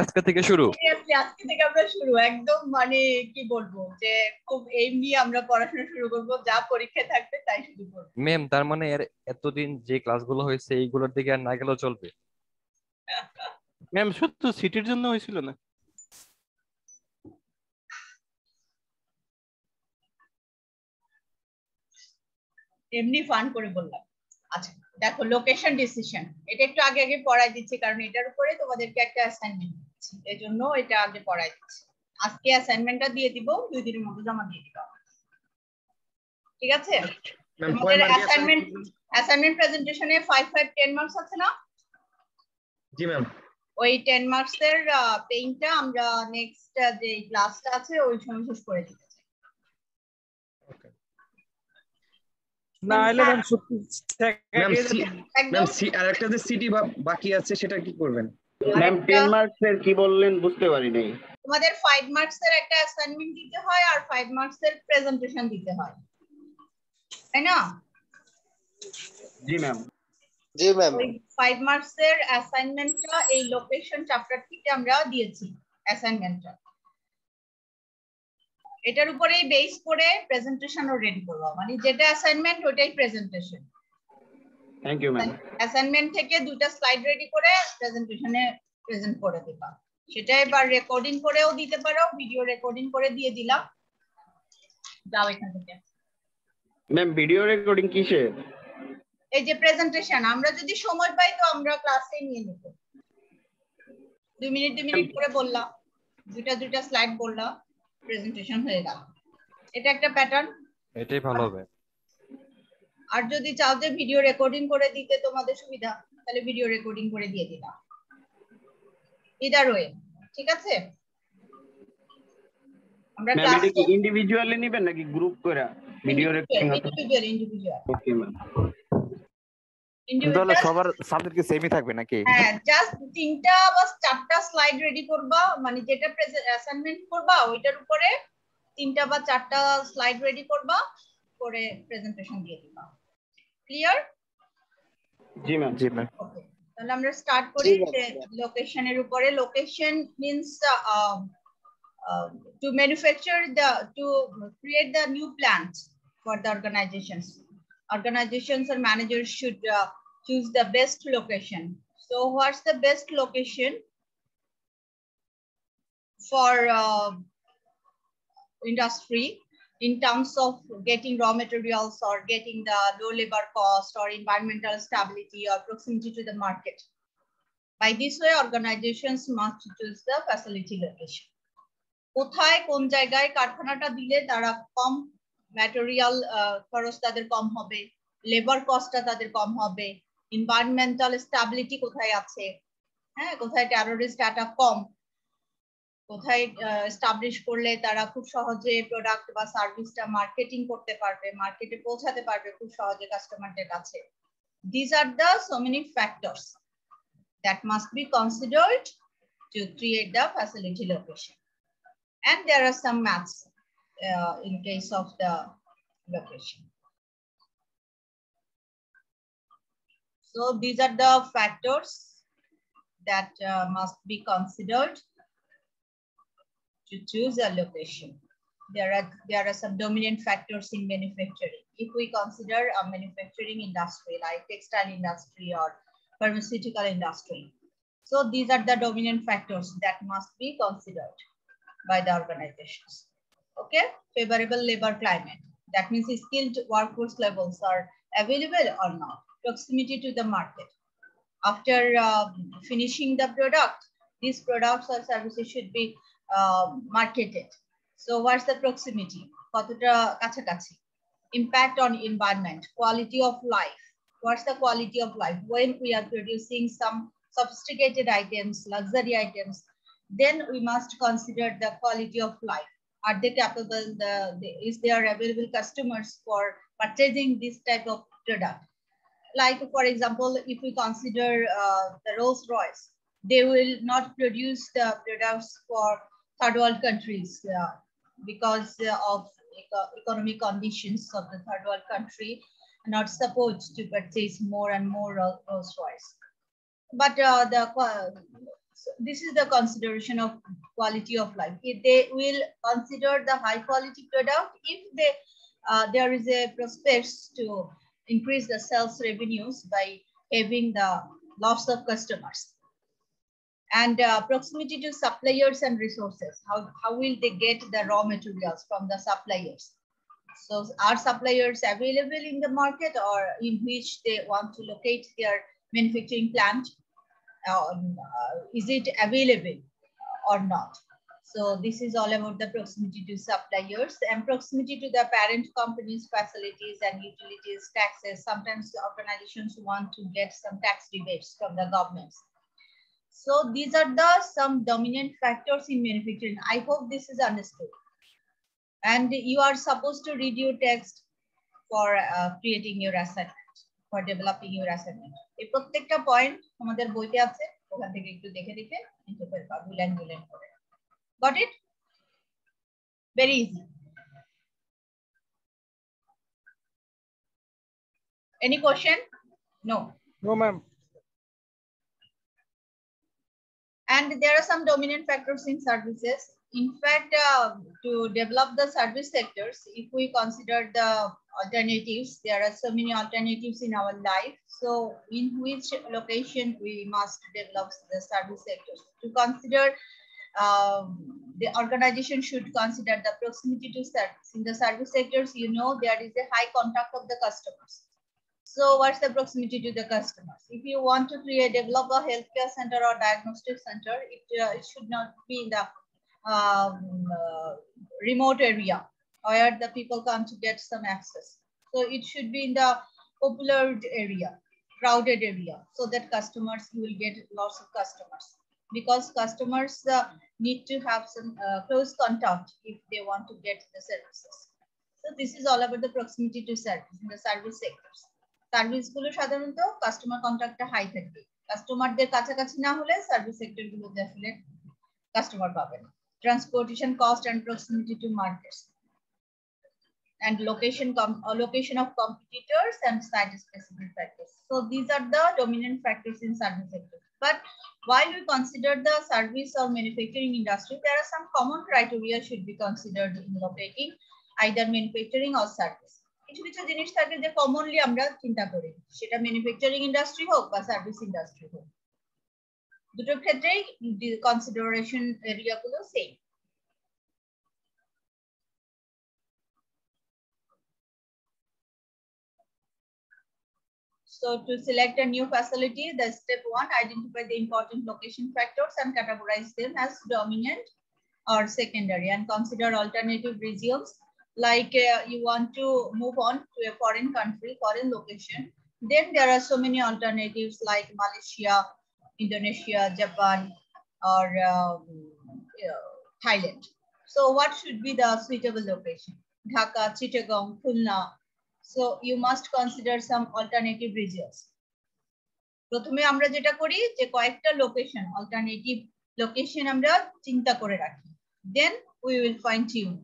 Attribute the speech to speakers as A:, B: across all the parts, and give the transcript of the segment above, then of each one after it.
A: আজকে থেকে শুরু।
B: আজকে থেকে আমরা শুরু একদম মানে কি বলবো যে খুব এইম নিয়ে আমরা পড়াশোনা শুরু করব, যা পরীক্ষা থাকবে তাই শুরু করবো।
A: ম্যাম, তার মানে এর এতদিন যে ক্লাসগুলো হয়েছে এইগুলোর দিকে আর না গেলেও চলবে?
C: ম্যাম শুধু সিটির জন্য হয়েছিল না?
B: এমনি ফান করে বললাম। আচ্ছা দেখো, লোকেশন ডিসিশন এটা একটু আগে আগে পড়াই দিচ্ছি, কারণ এটার উপরে তোমাদেরকে একটা অ্যাসাইনমেন্ট দিচ্ছি, এজন্য এটা আগে পড়াই দিচ্ছি। আজকে অ্যাসাইনমেন্টটা দিয়ে দিব, 2 দিনের মধ্যে জমা দিয়ে দিবা, ঠিক আছে? তোমাদের অ্যাসাইনমেন্ট প্রেজেন্টেশনে 5 5 10 মার্কস আছে না?
D: জি ম্যাম।
B: ওই 10 মার্কস এর পেইন্টটা আমরা নেক্সট যে ক্লাসটা আছে ওই সময় শেষ করে দিতে চাই।
E: না এলে ম্যাম সত্যি
D: ম্যাম আরেকটা যে সিটি বাকি আছে সেটা কি করবেন?
F: ম্যাম 10 মার্কস এর কি বললেন বুঝতে পারি নাই।
B: তোমাদের 5 মার্কস এর একটা অ্যাসাইনমেন্ট দিতে হয় আর 5 মার্কস এর প্রেজেন্টেশন দিতে হয়, তাই না?
F: জি ম্যাম।
G: জি ম্যাম।
B: 5 মার্কস এর অ্যাসাইনমেন্টটা এই লোকেশন চ্যাপ্টার থেকে আমরা দিয়েছি অ্যাসাইনমেন্টটা, এটার উপরেই বেস করে প্রেজেন্টেশনও রেডি করব, মানে যেটা অ্যাসাইনমেন্ট ওটাই presentation.
F: Thank you ma'am.
B: Assignment থেকে দুটো স্লাইড রেডি করে প্রেজেন্টেশনে প্রেজেন্ট করে দিবা, সেটা এবার রেকর্ডিং করেও দিতে পারো, ভিডিও রেকর্ডিং করে দিয়ে দিলাম, যাও এখান থেকে।
F: ম্যাম ভিডিও রেকর্ডিং কিসের?
B: এই যে প্রেজেন্টেশন, আমরা যদি সময় পাই তো আমরা ক্লাসে নিয়ে নেব, 2 মিনিট 2 মিনিট করে বললাম, দুটা স্লাইড বললাম, প্রেজেন্টেশন হয়ে গেল। এটা একটা প্যাটার্ন,
A: এটাই ভালো হবে।
B: আর যদি চাও যে ভিডিও রেকর্ডিং করে দিতে তোমাদের সুবিধা, তাহলে ভিডিও রেকর্ডিং করে দিয়ে দিলাম, ইদার ওয়ে, ঠিক আছে? আমরা
F: ম্যাম এটা কি ইন্ডিভিজুয়ালি নেবেন নাকি গ্রুপ করে video recording?
B: Individual.
F: Okay ma'am.
C: তাহলে সবার সাবজেক্ট কি সেমই থাকবে নাকি?
B: হ্যাঁ, জাস্ট 3টা বা 4টা স্লাইড রেডি করবা, মানে যেটা অ্যাসাইনমেন্ট করবা ওইটার উপরে 3টা বা 4টা স্লাইড রেডি করবা, করে প্রেজেন্টেশন দিয়ে দিবা। ক্লিয়ার?
F: জি ম্যাম।
C: জি ম্যাম।
B: ওকে, তাহলে আমরা স্টার্ট করি লোকেশনের উপরে। Location means to manufacture to create the new plans for the organizations or managers should choose the best location. So what's the best location for industry in terms of getting raw materials or getting the low labor cost or environmental stability or proximity to the market? By this way, organizations must choose the facility location. কোথায় কোন জায়গায় কারখানাটা দিলে তারা কম material খরচ তাদের কম হবে, labour কস্টটা তাদের কম হবে, এনভায়রনমেন্টাল স্টেবিলিটি কোথায় আছে, হ্যাঁ, কোথায় টেররিস্ট অ্যাটাক কম, কোথায় এস্টাবলিশ করলে তারা খুব সহজে প্রোডাক্ট বা সার্ভিসটা মার্কেটিং করতে পারবে, মার্কেটে পৌঁছাতে পারবে খুব সহজে কাস্টমারদের কাছে। These are the so many factors that must be considered to create the facility location. And there are some maths in case of the location. So these are the factors that must be considered to choose a location. There are some dominant factors in manufacturing. If we consider a manufacturing industry like textile industry or pharmaceutical industry, so these are the dominant factors that must be considered by the organizations. Okay, favorable labor climate, that means skilled workforce levels are available or not, proximity to the market. After finishing the product, these products or services should be marketed. So what's the proximity? Impact on environment, quality of life. What's the quality of life? When we are producing some sophisticated items, luxury items, then we must consider the quality of life. Are they capable? Is there available customers for purchasing this type of product? Like for example, if we consider the Rolls-Royce, they will not produce the products for third world countries because of economic conditions of the third world country, are not supposed to purchase more and more Rolls-Royce. But the So this is the consideration of quality of life. If they will consider the high quality product if they there is a prospects to increase the sales revenues by having the loss of customers. And proximity to suppliers and resources. How will they get the raw materials from the suppliers? So are suppliers available in the market, or in which they want to locate their manufacturing plant? Is it available or not? So this is all about the proximity to suppliers and proximity to the parent companies, facilities and utilities, taxes. Sometimes the organizations want to get some tax rebates from the governments. So these are the some dominant factors in manufacturing. I hope this is understood. And you are supposed to read your text for creating your assignment, for developing your assignment. এই প্রত্যেকটা point আমাদের বইতে আছে, ওখান থেকে একটু দেখে দেখে নিতে পারবা, বুলেন করে। Got it? Very easy. Any question? No.
E: No, ma'am.
B: And there are some dominant factors in services. In fact, to develop the service sectors, if we consider the alternatives, there are so many alternatives in our life. So in which location we must develop the service sectors? To consider, the organization should consider the proximity to service. In the service sectors, you know, there is a high contact of the customers. So what's the proximity to the customers? If you want to develop a healthcare center or diagnostic center, it should not be in the remote area where the people come to get some access. So it should be in the popular area, crowded area, so that customers will get lots of customers, because customers need to have some close contact if they want to get the services. So this is all about the proximity to service in the service sectors. Service গুলো সাধারণত customer কন্ট্যাক্টটা high থাকবে, কাস্টমারদের কাছাকাছি না হলে service sector গুলোতে আসলে customer পাবে না। Transportation cost and proximity to markets and location of competitors and site specific factors. So these are the dominant factors in service sector. But while we consider the service or manufacturing industry, there are some common criteria should be considered in locating either manufacturing or service. কিছু কিছু জিনিস থাকে যে commonly আমরা চিন্তা করি, সেটা manufacturing industry হোক বা সার্ভিস ইন্ডাস্ট্রি হোক, দুটো ক্ষেত্রেই কনসিডারেশন এরিয়া গুলো same. So to select a new facility, the step 1, identify the important location factors and categorize them as dominant or secondary, and consider alternative regions. Like you want to move on to a foreign country, foreign location, then there are so many alternatives like Malaysia, Indonesia, Japan, or Thailand. So what should be the suitable location? Dhaka, Chittagong, Khulna. So you must consider some alternative regions. প্রথমে আমরা যেটা করি যে কয়েকটা location, alternative location আমরা চিন্তা করে রাখি, then we will fine tune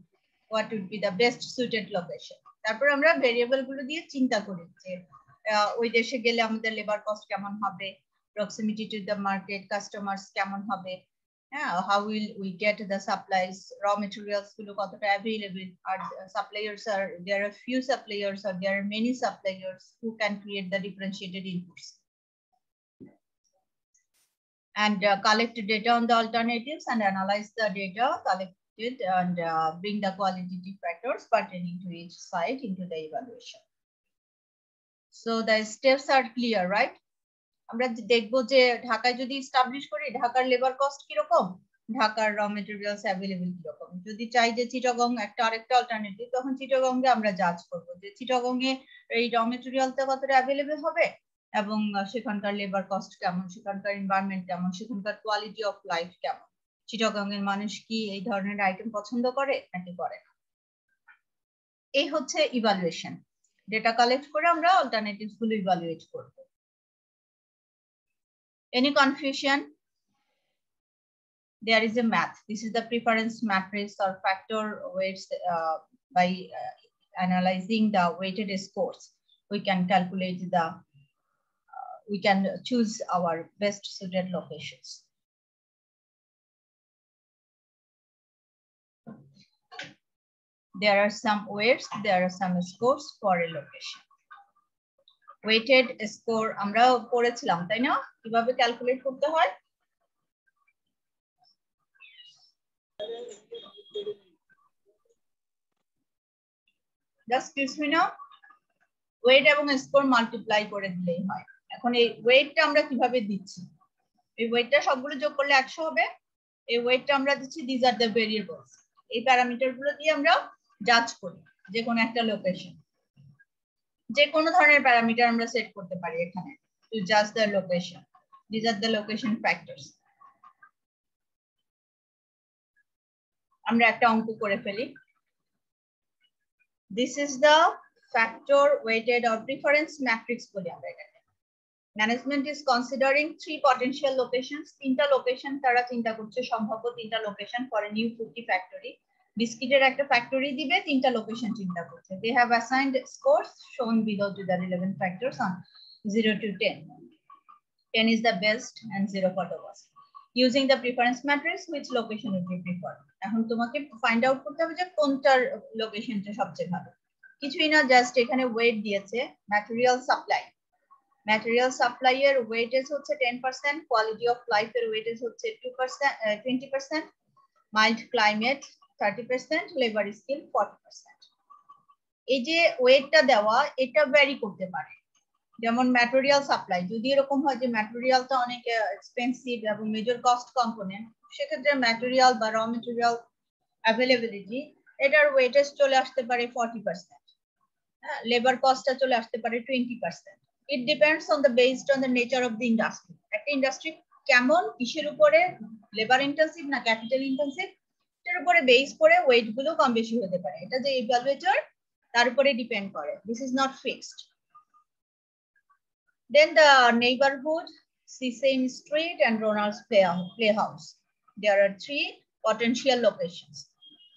B: what would be the best suited location. তারপর আমরা ভেরিয়েবল গুলো দিয়ে চিন্তা করি যে ওই দেশে গেলে আমাদের লেবার কস্ট কেমন হবে, proximity to the market, customers কেমন হবে, how will we get the supplies, raw materials গুলো কতটা available, R suppliers are there are few suppliers or there are many suppliers who can create the differentiated inputs, and collect data on the alternatives and analyze the data collected and bring the qualitative factors pertaining to each site into the evaluation. So the steps are clear, right? আমরা দেখবো যে ঢাকায় যদি establish করি, ঢাকার labour cost কি রকম, ঢাকার র ম্যাটেরিয়ালস अवेलेबल কি রকম। যদি চাই যে চিটাগং একটা আরেকটা অল্টারনেটিভ, তখন চিটাগং এ আমরা জাজ করব যে চিটাগং এ এই র ম্যাটেরিয়ালটা কতটা अवेलेबल হবে এবং সেখানকার লেবার কস্ট কেমন, সেখানকার এনভায়রনমেন্ট কেমন, সেখানকার কোয়ালিটি অফ লাইফ কেমন, চিটাগং এর মানুষ কি এই ধরনের আইটেম পছন্দ করে নাকি করে না। এই হচ্ছে ইভালুয়েশন। ডেটা কালেক্ট করে আমরা অল্টারনেটিভস গুলো ইভালুয়েট করব। Any confusion? There is a math. This is the preference matrix or factor weights. By analyzing the weighted scores, we can calculate the, we can choose our best suited locations. There are some weights, there are some scores for a location. Weighted score আমরা পড়েছিলাম তাই না, কিভাবে calculate করতে হয়? Just excuse me now. Weight এবং score multiply করে দিলেই হয়। এখন এই ওয়েটটা আমরা কিভাবে দিচ্ছি? এই ওয়েটটা সবগুলো যোগ করলে 100 হবে। এই ওয়েটটা আমরা দিচ্ছি দিস আর দ্য ভেরিয়েবলস। এই প্যারামিটারগুলো দিয়ে আমরা জাজ করি যে কোন একটা লোকেশন, যে কোনো ধরনের প্যারামিটার আমরা সেট করতে পারি এখানে টু জাজ the location. This are the location factors. আমরা একটা অঙ্ক করে ফেলি। This is the factor weighted or preference matrix বলি আমরা এটাকে। Management is considering 3 potential locations. 3টা লোকেশন তারা চিন্তা করছে, সম্ভাব্য 3টা location for a new cookie factory. বিস্কিটের একটা ফ্যাক্টরি দিবে, 3টা লোকেশন চিন্তা করছে। They have assigned scores shown below to the relevant factors on 0 to 10. 10 is the best and 0 for the worst. Using the preference matrix, which location would be preferred? এখন তোমাকে find out করতে হবে যে কোনটার লোকেশনটা সবচেয়ে ভালো। কিছুই না, জাস্ট এখানে ওয়েট দিয়েছে ম্যাটেরিয়াল সাপ্লাই। ম্যাটেরিয়াল সাপ্লাই এর ওয়েটেজ হচ্ছে 10%, কোয়ালিটি অফ লাইফ এর ওয়েটেজ হচ্ছে 20%, মাইল্ড ক্লাইমেট 30%, লেবার স্কিল 40%। এই যে ওয়েটটা দেওয়া, এটা ভ্যারি করতে পারে। যেমন ম্যাটেরিয়াল সাপ্লাই যদি এরকম হয় যে ম্যাটেরিয়ালটা অনেক এক্সপেন্সিভ এবং মেজর কস্ট কম্পোনেন্ট, সেক্ষেত্রে ম্যাটেরিয়াল বা র ম্যাটেরিয়াল অ্যাভেলেবিলিটি এটার ওয়েটেজ চলে আসতে পারে 40%, লেবার কস্টটা চলে আসতে পারে 20%। It depends on the based on the nature of the industry. একটা ইন্ডাস্ট্রি কেমন, কিসের উপরে, লেবার ইন্টেন্সিভ না ক্যাপিটাল ইন্টেন্সিভ, এটার উপরে বেস করে ওয়েট গুলো কম বেশি হতে পারে। এটা যে ইভালুয়েটর তার উপরে ডিপেন্ড করে। This is not fixed. Then the neighborhood, Sisane Street and Ronald's Playhouse. There are 3 potential locations.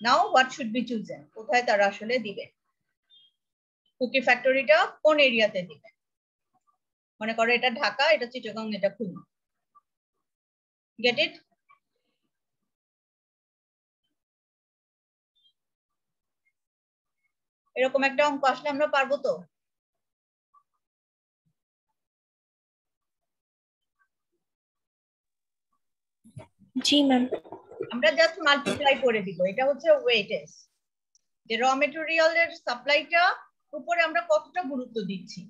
B: Now what should be chosen? কোথায় তারা আসলে দিবে? কুকি ফ্যাক্টরিটা কোন এরিয়াতে দিবে? মনে করো এটা ঢাকা, এটা চিটাগং, এটা খুলনা। Get it? এরকম একটা অঙ্ক আসলে আমরা পারবো তো?
G: জি ম্যাম।
B: আমরা জাস্ট মাল্টিপ্লাই করে দিব। এটা হচ্ছে ওয়েটেজ, যে র ম্যাটেরিয়ালের সাপ্লাইটা উপরে আমরা কতটা গুরুত্ব দিচ্ছি।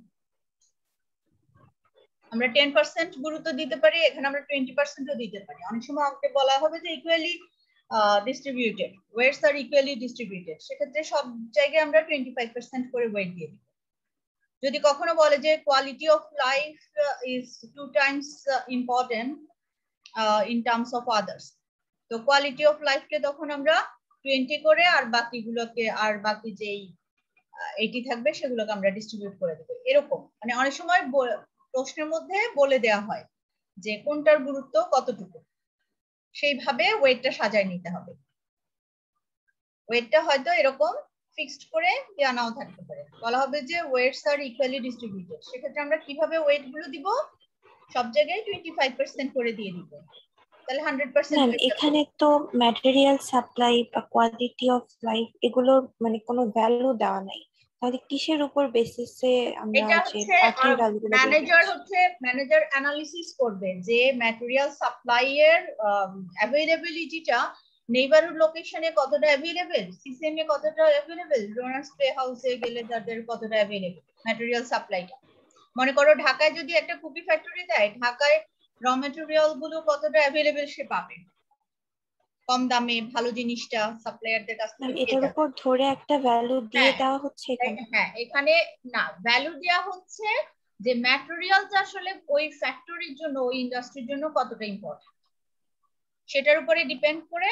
B: আমরা 10% গুরুত্ব দিতে পারি, এখানে আমরা 20% ও দিতে পারি। অনেক সময় আমাকে বলা হবে যে ইকুয়ালি ডিস্ট্রিবিউটেড, ওয়েটস আর ইকুয়ালি ডিস্ট্রিবিউটেড, সেক্ষেত্রে সব জায়গায় আমরা 25% করে ওয়েট দিয়ে দিব। যদি কখনো বলে যে quality of life is 2 times important in terms of others, তো কোয়ালিটি অফ লাইফকে তখন আমরা 20 করে আর বাকিগুলোকে, আর বাকি যেই 80 থাকবে সেগুলোকে আমরা ডিস্ট্রিবিউট করে দেব। এরকম মানে অনেক সময় প্রশ্নের মধ্যে বলে দেয়া হয় যে কোনটার গুরুত্ব কতটুকু, সেইভাবে ওয়েটটা সাজায় নিতে হবে। ওয়েটটা হয়তো এরকম ফিক্সড করে দেয়া নাও থাকতে পারে। বলা হবে যে ওয়েটস আর ইকুয়ালি ডিস্ট্রিবিউটেড, সেক্ষেত্রে আমরা কিভাবে ওয়েট গুলো দিব? সব জায়গায় 25% করে দিয়ে দিব, তাহলে 100%।
G: ম্যাম এখানে তো ম্যাটেরিয়াল সাপ্লাই বা কোয়ালিটি অফ লাইফ এগুলো মানে কোনো ভ্যালু দেওয়া নাই, তাহলে কিসের উপর বেসিসে আমরা
B: এটা
G: যে
B: হচ্ছে
G: বাকি ভ্যালুগুলো
B: ম্যানেজার অ্যানালিসিস করবে যে ম্যাটেরিয়াল সাপ্লাই এর অ্যাভেলেবিলিটিটা নেইবারহুড লোকেশনে কতটা অ্যাভেলেবল, সিসিএম এ কতটা অ্যাভেলেবল, রোনাল্ডস প্লে হাউসে গেলে তাদের কতটা অ্যাভেলেবল ম্যাটেরিয়াল সাপ্লাইটা। মনে করো ঢাকায় যদি একটা কুকি ফ্যাক্টরি দেয়, ঢাকায় র ম্যাটেরিয়াল গুলো কতটা অ্যাভেলেবল সে পাবে, কম দামে ভালো জিনিসটা সাপ্লায়ারদের কাছ থেকে
G: এটার উপর ধরে একটা ভ্যালু দিয়ে দেওয়া হচ্ছে এখানে।
B: হ্যাঁ, এখানে না ভ্যালু দেওয়া হচ্ছে যে ম্যাটেরিয়ালটা আসলে ওই ফ্যাক্টরির জন্য, ওই ইন্ডাস্ট্রির জন্য কতটা ইম্পর্টেন্ট, সেটার উপরে ডিপেন্ড করে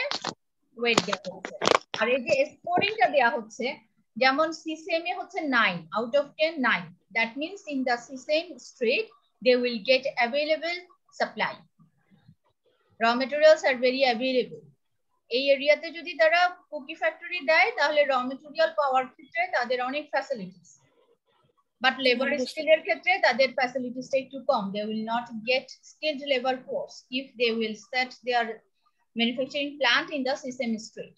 B: ওয়েট দেওয়া হচ্ছে। আর এই যে স্কোরিংটা দেওয়া হচ্ছে, যেমন সিসিএম এ হচ্ছে 9 out of 10, 9, that means in the same street they will get available supply, raw materials are very available। এই এরিয়াতে যদি তারা কুকি ফ্যাক্টরি দেয় তাহলে র ম্যাটেরিয়াল পাওয়ার ক্ষেত্রে তাদের অনেক ফ্যাসিলিটিস, বাট লেবার স্কিলের ক্ষেত্রে তাদের ফ্যাসিলিটিসটা একটু কম। They will not get skilled labour force if they will set their manufacturing plant in the CCM street.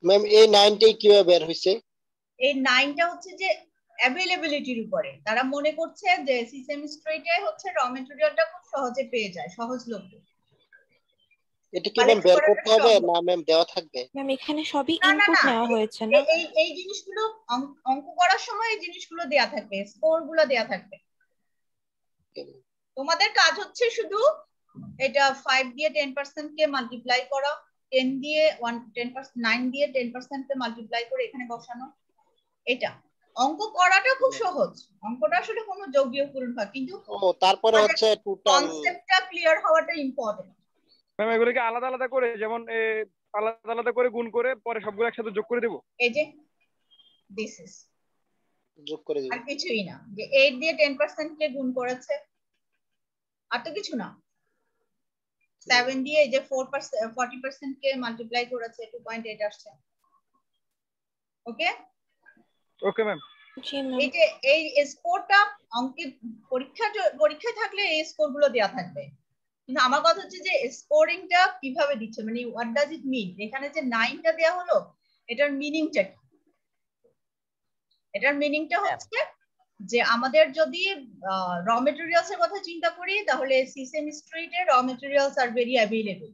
H: Ma'am এই 9টাই কিভাবে বের হইছে?
B: এই 9টা হচ্ছে যে অ্যাভেলেবিলিটির উপরে। তারা মনে করছে যে সিসেম স্ট্রিটে হচ্ছে র মেটেরিয়ালটা খুব সহজে পেয়ে যায়, সহজলভ্য।
H: এটা কি ম্যাম বের করতে হবে না ম্যাম দেওয়া থাকবে?
G: ম্যাম এখানে সবই
B: না না
G: ইনপুট
B: না,
G: নেওয়া হয়েছে না?
B: এই জিনিসগুলো অঙ্ক করার সময় এই জিনিসগুলো দেয়া থাকবে, স্কোর গুলো দেয়া থাকবে। তোমাদের কাজ হচ্ছে শুধু এটা 5 দিয়ে 10% কে মাল্টিপ্লাই করা, 10 দিয়ে 10%, 9 দিয়ে 10% কে মাল্টিপ্লাই করে এখানে বসানো। এটা অঙ্ক করাটা খুব সহজ, অঙ্কটা আসলে কোনো যোগীয় পূরণ কিন্তু
H: তারপরে হচ্ছে টোটাল
B: কনসেপ্টটা ক্লিয়ার হওয়াটা ইম্পর্টেন্ট।
E: ম্যাম এগুলোকে আলাদা আলাদা করে, যেমন আলাদা আলাদা করে গুণ করে পরে সবগুলো একসাথে যোগ করে দেব।
B: এই যে দিস ইজ
H: যোগ করে দেব,
B: আর কিছুই না, যে 8 দিয়ে 10% কে গুণ করেছে, আর তো কিছু না। 7 দিয়ে এই যে 40% কে মাল্টিপ্লাই করেছে, 2.8 আসছে। ওকে
E: ওকে ম্যাম।
G: জি ম্যাম।
B: এই যে এই স্কোরটা অঙ্কের পরীক্ষায় থাকলে এই স্কোর গুলো দেওয়া থাকবে, কিন্তু আমার কথা হচ্ছে যে স্কোরিংটা কিভাবে দিচ্ছে, মানে হোয়াট ডাজ ইট মিন। এখানে যে 9টা দেওয়া হলো, এটার মিনিংটা কি? এটার মিনিংটা হচ্ছে যে আমাদের যদি র মেটেরিয়ালস এর কথা চিন্তা করি, তাহলে সিসেম স্ট্রিটে raw materials are very available.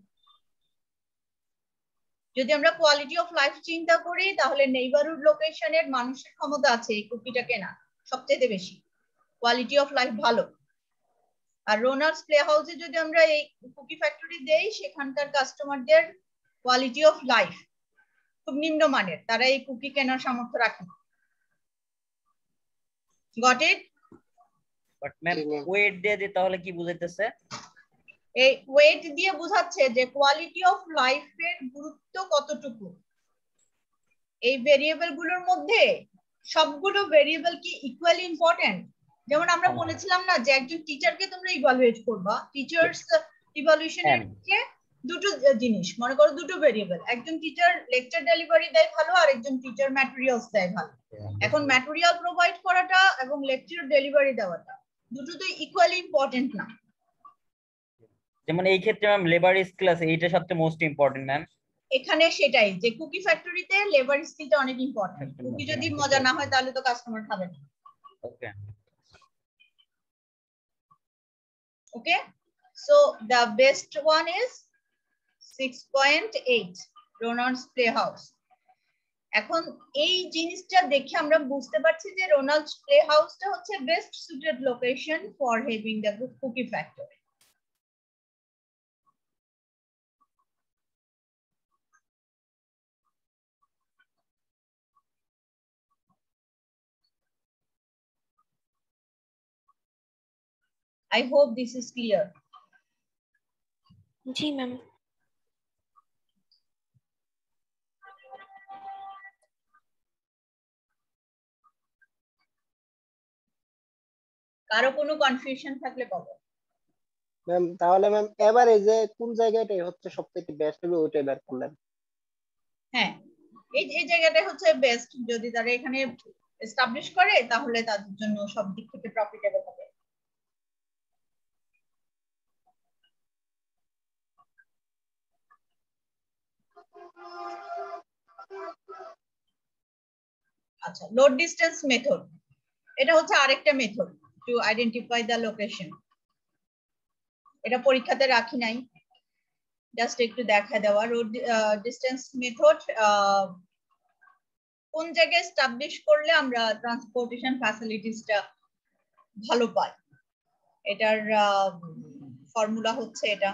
B: যদি আমরা কোয়ালিটি অফ লাইফ চিন্তা করি, তাহলে নেইবারহুড লোকেশনের মানুষের ক্ষমতা আছে এই কুকিটা কেনা সবচেয়ে বেশি, কোয়ালিটি অফ লাইফ ভালো। আর রোনাল্ডস প্লে হাউসে যদি আমরা এই কুকি ফ্যাক্টরি দেই, সেখানকার কাস্টমারদের কোয়ালিটি অফ লাইফ খুব নিম্নমানের, তারা এই কুকি কেনার সামর্থ্য রাখে না। Got it?
I: But ma'am weight দিয়ে দিতে তাহলে কি বুঝাইতেছে?
B: এই ওয়েট দিয়ে বোঝাচ্ছে যে কোয়ালিটি অফ লাইফের গুরুত্ব কতটুকু। এই ভেরিয়েবল গুলোর মধ্যে সবগুলো ভেরিয়েবল কি ইকুয়ালি ইম্পর্টেন্ট? যেমন আমরা বলেছিলাম না যে একজন টিচারকে তোমরা ইভালুয়েট করবা, টিচার্স ইভালুয়েশনের যে দুটো জিনিস, মনে করো দুটো ভেরিয়েবল, একজন টিচার লেকচার ডেলিভারি দেয় ভালো, আর একজন টিচার ম্যাটেরিয়ালস দেয় ভালো। এখন ম্যাটেরিয়াল প্রোভাইড করাটা এবং লেকচার ডেলিভারি দেওয়াটা দুটো তো ইকুয়ালি ইম্পর্টেন্ট না।
I: যেমন এই ক্ষেত্রে ম্যাম লেবার স্কিল আছে, এইটা সবচেয়ে মোস্ট ইম্পর্টেন্ট ম্যাম।
B: এখানে সেটাই যে কুকি ফ্যাক্টরিতে লেবার স্কিলটা অনেক ইম্পর্টেন্ট। কুকি যদি মজা না হয় তাহলে তো কাস্টমার খাবে না।
I: Okay
B: okay, so the best one is 6.8 Ronalds play house. এখন এই জিনিসটা দেখে আমরা বুঝতে পারছি যে রোনাল্ডস প্লে হাউসটা হচ্ছে best suited location for having the cookie factory. I hope this is clear.
G: জি ম্যাম।
B: কারো কোনো কনফিউশন থাকলে বলো।
H: ম্যাম তাহলে ম্যাম এবারে যে কোন জায়গাটাই হচ্ছে সবথেকে বেস্ট হবে ওইটাই বের করলেন।
B: হ্যাঁ, এই জায়গাটা হচ্ছে বেস্ট। যদি তারা এখানে এস্টাবলিশ করে তাহলে তাদের জন্য সব দিক থেকে প্রফিটেবল হবে। আচ্ছা, লোড ডিসটেন্স মেথড, এটা হচ্ছে আরেকটা method to identify the location. এটা পরীক্ষাতে রাখি নাই, জাস্ট একটু দেখা দেওয়া। রোড ডিসটেন্স মেথড কোন জায়গায় এস্টাবলিশ করলে আমরা ট্রান্সপোর্টেশন ফ্যাসিলিটিসটা ভালো পাই, এটার ফর্মুলা হচ্ছে এটা।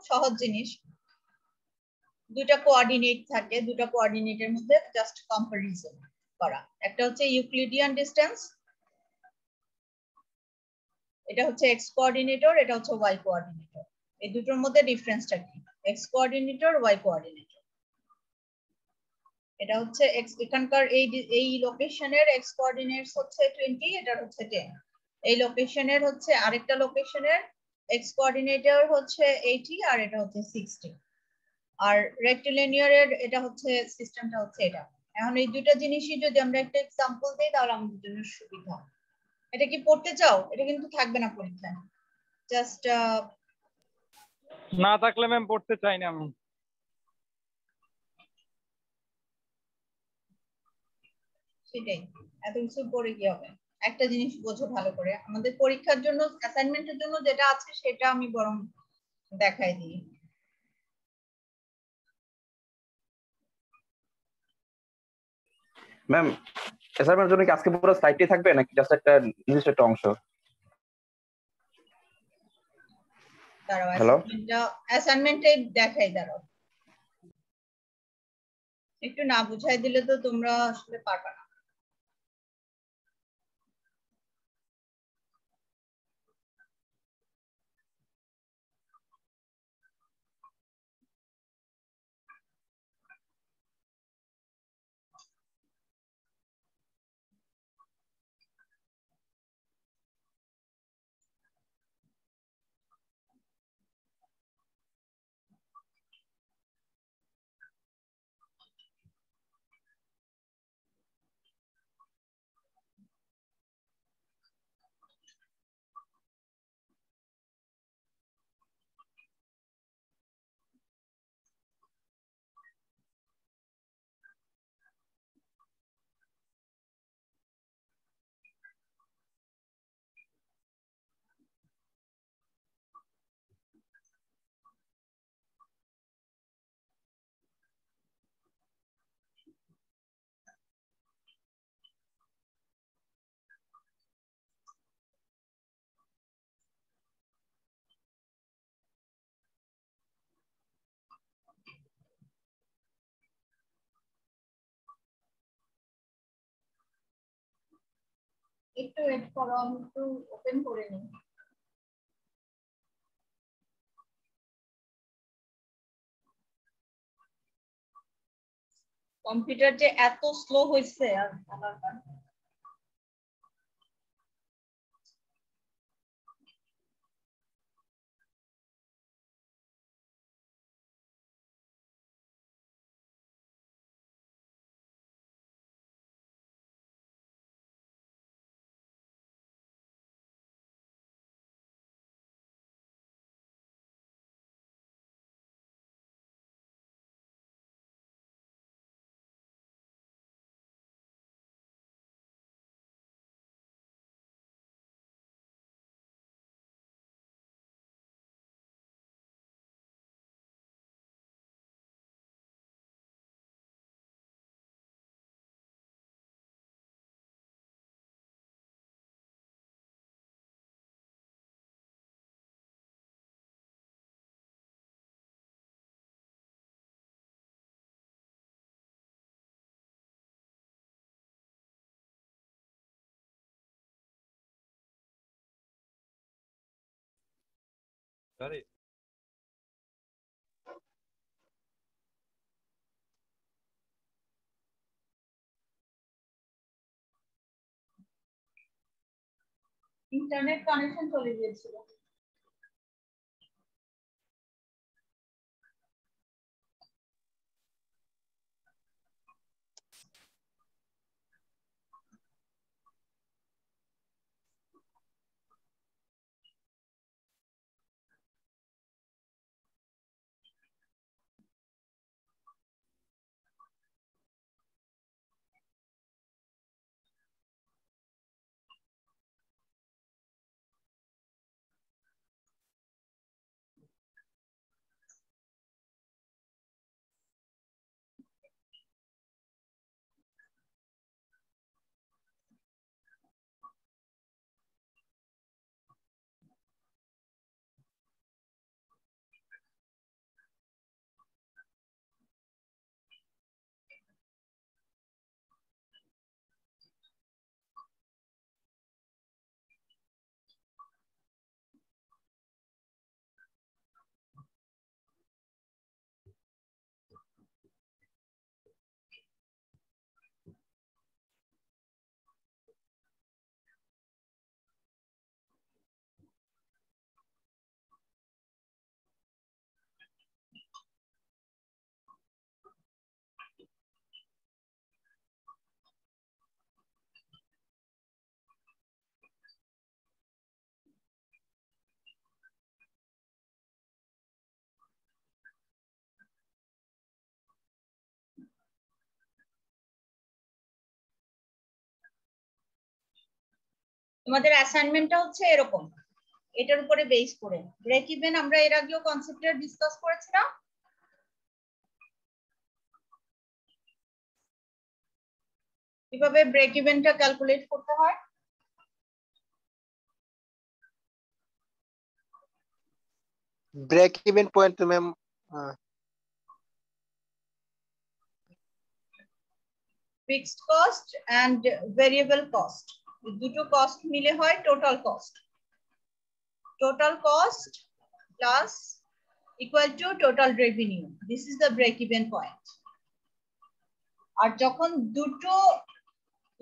B: সহজ জিনিস, দুটা কোঅর্ডিনেট থাকে, দুটা কোঅর্ডিনেটের মধ্যে জাস্ট কম্পারিজন করা। একটা হচ্ছে ইউক্লিডিয়ান ডিসটেন্স, এটা হচ্ছে এক্স কোঅর্ডিনেটর, এটা হচ্ছে ওয়াই কোঅর্ডিনেটর। এই দুটোর মধ্যে ডিফারেন্সটা কি? X coordinator, Y coordinator. এটা হচ্ছে এখানকার এই লোকেশনের এক্স কোঅর্ডিনেটস হচ্ছে 20, এটা হচ্ছে 10। এই লোকেশনের হচ্ছে আরেকটা লোকেশনের এক্স কোঅর্ডিনেটর হচ্ছে 80 আর এটা হচ্ছে 60। আর রেক্টিলিনিয়ারের এটা হচ্ছে সিস্টেমটা হচ্ছে এটা। এখন এই দুটো জিনিসই যদি আমরা একটা एग्जांपल দেই তাহলে আমাদের জন্য সুবিধা। এটা কি পড়তে চাও? এটা কিন্তু থাকবে না পরীক্ষায়, জাস্ট
E: না থাকলে ম্যাম পড়তে চাই না আমি।
B: সেটাই, এত কিছু পড়ে কি হবে? একটা জিনিস বোঝো ভালো করে, আমাদের পরীক্ষার জন্য অ্যাসাইনমেন্টের জন্য যেটা আছে সেটা আমি বরং দেখাই দিই।
J: ম্যাম অ্যাসাইনমেন্টের জন্য কি আজকে পুরো স্লাইডটাই থাকবে নাকি জাস্ট একটা নির্দিষ্ট একটা অংশ?
B: দাঁড়াও,
J: হ্যালো
B: অ্যাসাইনমেন্টে দেখাই, দাঁড়াও একটু না বুঝাই দিলে তো তোমরা আসলে পারবে না। একটু ওয়েট করো, আমি একটু ওপেন করে নিই। কম্পিউটার যে এত স্লো হয়েছে আর আমার
A: Sorry.
B: ইন্টারনেট কানেকশন চলে গিয়েছিল। তোমাদের অ্যাসাইনমেন্টটা হচ্ছে এরকম, এটার উপরে বেস করে। ব্রেক ইভেন আমরা এর আগেও কনসেপ্টটা ডিসকাস করেছিলাম। কিভাবে ব্রেক ইভেনটা ক্যালকুলেট করতে হয়।
H: Break even point ma'am
B: fixed cost and variable cost, দুটো কস্ট মিলে হয় total cost. Total cost plus equal to total revenue, this is the break even point. আর যখন দুটো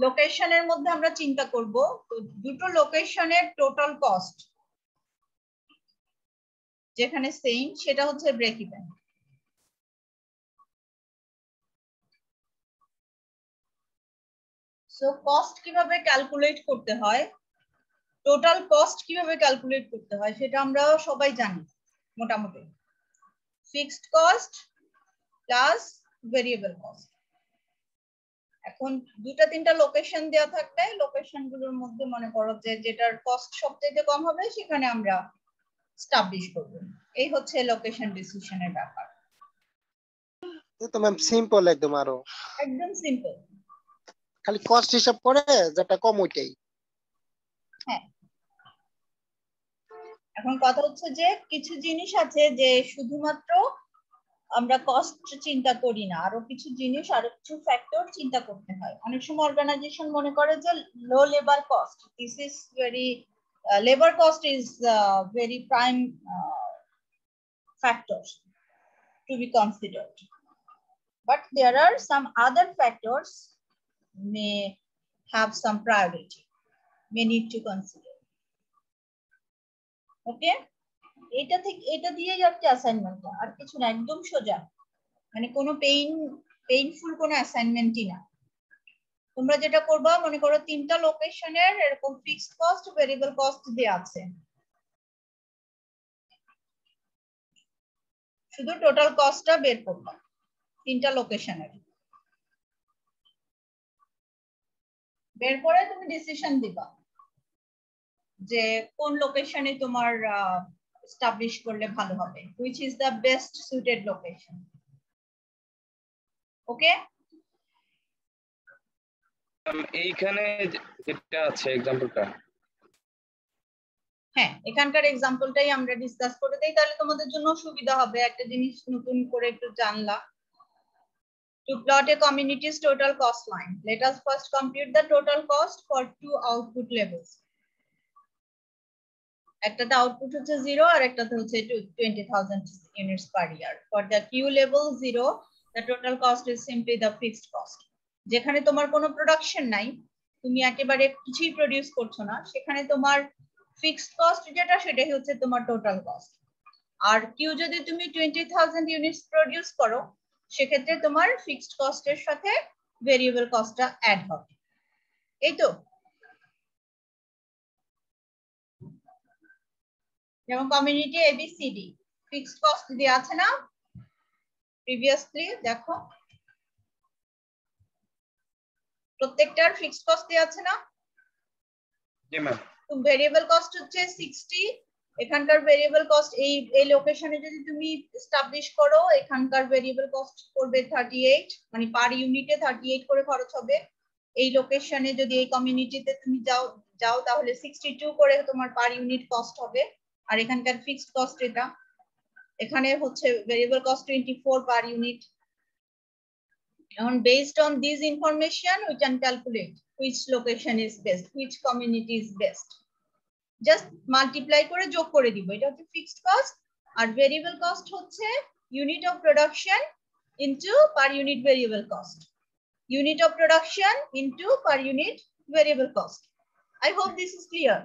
B: লোকেশনের মধ্যে আমরা চিন্তা করব, তো দুটো লোকেশনের টোটাল কস্ট যেখানে সেম, সেটা হচ্ছে ব্রেক ইভেন। সো কস্ট কিভাবে ক্যালকুলেট করতে হয়, টোটাল কস্ট কিভাবে ক্যালকুলেট করতে হয় সেটা আমরা সবাই জানি মোটামুটি। Fixed cost plus variable cost. এখন দুটা তিনটা লোকেশন দেওয়া থাকবে, লোকেশন গুলোর মধ্যে মনে করো যে যেটার কস্ট সবচেয়ে কম হবে সেখানে আমরা স্টাবলিশ করব। এই হচ্ছে লোকেশন ডিসিশনের ব্যাপার।
H: তো ম্যাম সিম্পল একদম, আরো
B: একদম সিম্পল,
H: খালি কস্ট হিসাব করে যেটা কম ওইটাই।
B: হ্যাঁ। এখন কথা হচ্ছে যে কিছু জিনিস আছে যে শুধুমাত্র আমরা কস্ট চিন্তা করি না, আরো কিছু জিনিস, আরো কিছু ফ্যাক্টর চিন্তা করতে হয়। অনেক সময় অর্গানাইজেশন মনে করে যে low labour cost, this is very labor cost is very prime factor to be considered, but there are some other factors may have some priority, may need to consider. Okay, এটা থেকে এটা দিয়ে যাচ্ছে অ্যাসাইনমেন্টটা, আর কিছু না, একদম সোজা, মানে কোনো পেইনফুল কোনো অ্যাসাইনমেন্টই না। তোমরা যেটা করবা, মনে করো তিনটা লোকেশনের এরকম ফিক্সড কস্ট ভেরিয়েবল কস্ট দেয়া আছে, শুধু টোটাল কস্টটা বের করবা তিনটা লোকেশনের। বের করে তুমি ডিসিশন দিবা যে কোন লোকেশনে তোমার এস্টাবলিশ করলে ভালো হবে, which is the best suited location. ওকে,
D: এইখানে যেটা আছে এক্সাম্পলটা,
B: হ্যাঁ এখানকার এক্সাম্পলটাই আমরা ডিসকাস করে দেই, তাহলে তোমাদের জন্য সুবিধা হবে, একটা জিনিস নতুন করে একটু জানলা। To plot a community's total cost line, let us first compute the total cost for two output levels. একটাতে আউটপুট হচ্ছে 0 আর একটাতে হচ্ছে 20,000 units per year. For the Q level 0, the total cost is simply the fixed cost. যেখানে তোমার কোনো production নাই, তুমি একেবারে কিছুই প্রডিউস করছো না, সেখানে তোমার ফিক্সড কস্ট যেটা, সেটাই হচ্ছে তোমার টোটাল কস্ট। আর কিউ যদি তুমি 20,000 ইউনিটস প্রডিউস করো, সেক্ষেত্রে তোমার ফিক্সড কস্টের সাথে ভেরিয়েবল কস্টটা অ্যাড হবে। এই তো, যেমন কমিউনিটি এবিসিডি ফিক্সড কস্ট দিয়ে আছে না প্রিভিয়াসলি, দেখো প্রত্যেকটার ফিক্সড কস্ট দিয়ে আছে না।
D: জি ম্যাম।
B: তো ভেরিয়েবল কস্ট হচ্ছে 60, এখানকার ভেরিয়েবল কস্ট এই লোকেশনে যদি তুমি এস্টাবলিশ করো, এখানকার ভেরিয়েবল কস্ট করবে 38, মানে পার ইউনিটে 38 করে খরচ হবে। এই লোকেশনে যদি এই কমিউনিটিতে তুমি যাও তাহলে 62 করে তোমার পার ইউনিট কস্ট হবে। আর এখানকার ফিক্সড কস্ট এটা, এখানে হচ্ছে ভেরিয়েবল কস্ট 24 পার ইউনিট। এখন based on this information we can calculate which location is best, which community is best. Just multiply করে যোগ করে দিব, এটা হচ্ছে ফিক্সড কস্ট। আর ভেরিয়েবল কস্ট হচ্ছে unit of production into per unit variable cost, unit of production into per unit variable cost. I hope this is clear.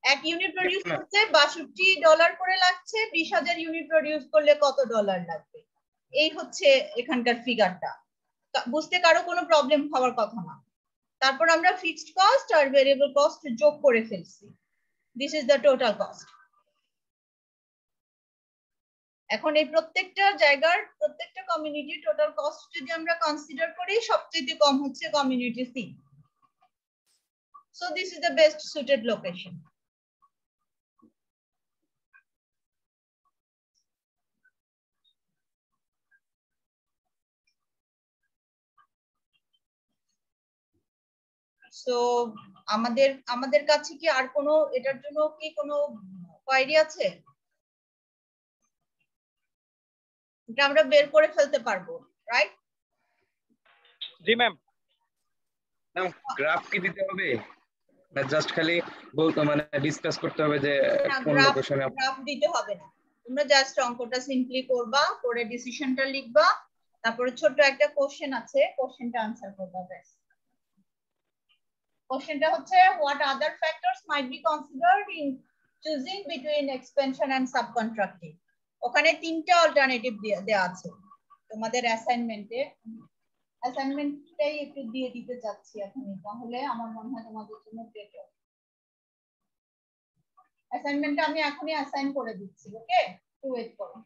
B: এক unit produce করতে $62 করে লাগছে, 20,000 ইউনিট প্রডিউস করলে কত ডলার লাগবে, এই হচ্ছে এখানকার ফিগারটা। বুঝতে কারো কোনো প্রবলেম হওয়ার কথা না। তারপর আমরা ফিক্সড কস্ট আর ভেরিয়েবল কস্ট যোগ করে ফেলছি, this is the total cost. এখন এই প্রত্যেকটা জায়গার প্রত্যেকটা কমিউনিটির টোটাল কস্ট যদি আমরা কনসিডার করি, সবচেয়ে কম হচ্ছে community C. So this is the best suited location. So আমাদের কাছে কি আর কোনো এটার জন্য কি কোনো কোয়েরি আছে? এটা আমরা বের করে ফেলতে পারবো, রাইট?
E: জি ম্যাম।
D: ম্যাম গ্রাফ কি দিতে হবে না জাস্ট খালি বলতে মানে ডিসকাস করতে হবে যে কোন লোকেশনে?
B: গ্রাফ দিতে হবে না, তোমরা জাস্ট অঙ্কটা সিম্পলি করবা, করে ডিসিশনটা লিখবা, তারপরে ছোট একটা কোশ্চেন আছে, কোশ্চেনটা আনসার করবা। ব্যাস। কোশ্চেনটা হচ্ছে what other factors might be considered in choosing between expansion and subcontracting? ওখানে তিনটা অল্টারনেটিভ দেয়া আছে তোমাদের অ্যাসাইনমেন্টটাই একটু দিয়ে দিতে যাচ্ছি এখনই, তাহলে আমার মনে হয় তোমাদের জন্য বেটার। অ্যাসাইনমেন্টটা আমি এখনই অ্যাসাইন করে দিচ্ছি, ওকে? একটু ওয়েট করো।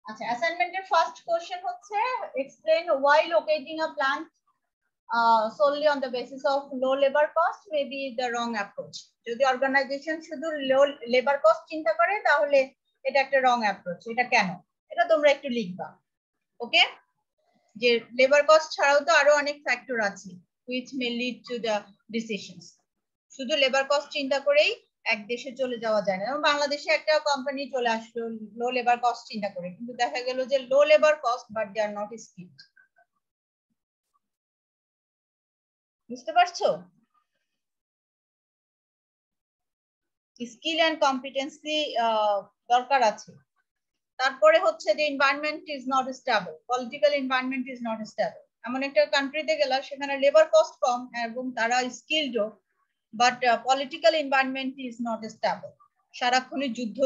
B: আচ্ছা, অ্যাসাইনমেন্টের ফার্স্ট কোশ্চেন হচ্ছে explain why locating a plant solely on the basis of low labor cost may be the wrong approach. যদি অর্গানাইজেশন শুধু লো লেবার কস্ট চিন্তা করে তাহলে এটা একটা রং অ্যাপ্রোচ। এটা কেন? এটা তোমরা একটু লিখবা, ওকে? যে লেবার কস্ট ছাড়াও তো আরো অনেক ফ্যাক্টর আছে which may lead to the decisions. শুধু লেবার কস্ট চিন্তা করেই এক দেশে চলে যাওয়া যায় না। যেমন বাংলাদেশে একটা কোম্পানি চলে আসলো লো লেবার কস্ট চিন্তা করে, কিন্তু দেখা গেল যে low labour cost but they are not skilled. বুঝতে পারছো? স্কিল এন্ড কম্পিটেন্সি দরকার আছে। তারপরে হচ্ছে যে environment is not stable, political environment is not stable. এমন একটা কান্ট্রিতে গেলা সেখানে লেবার কস্ট কম এবং তারা স্কিলডও, but political environment is not stable, সারাক্ষণই যুদ্ধ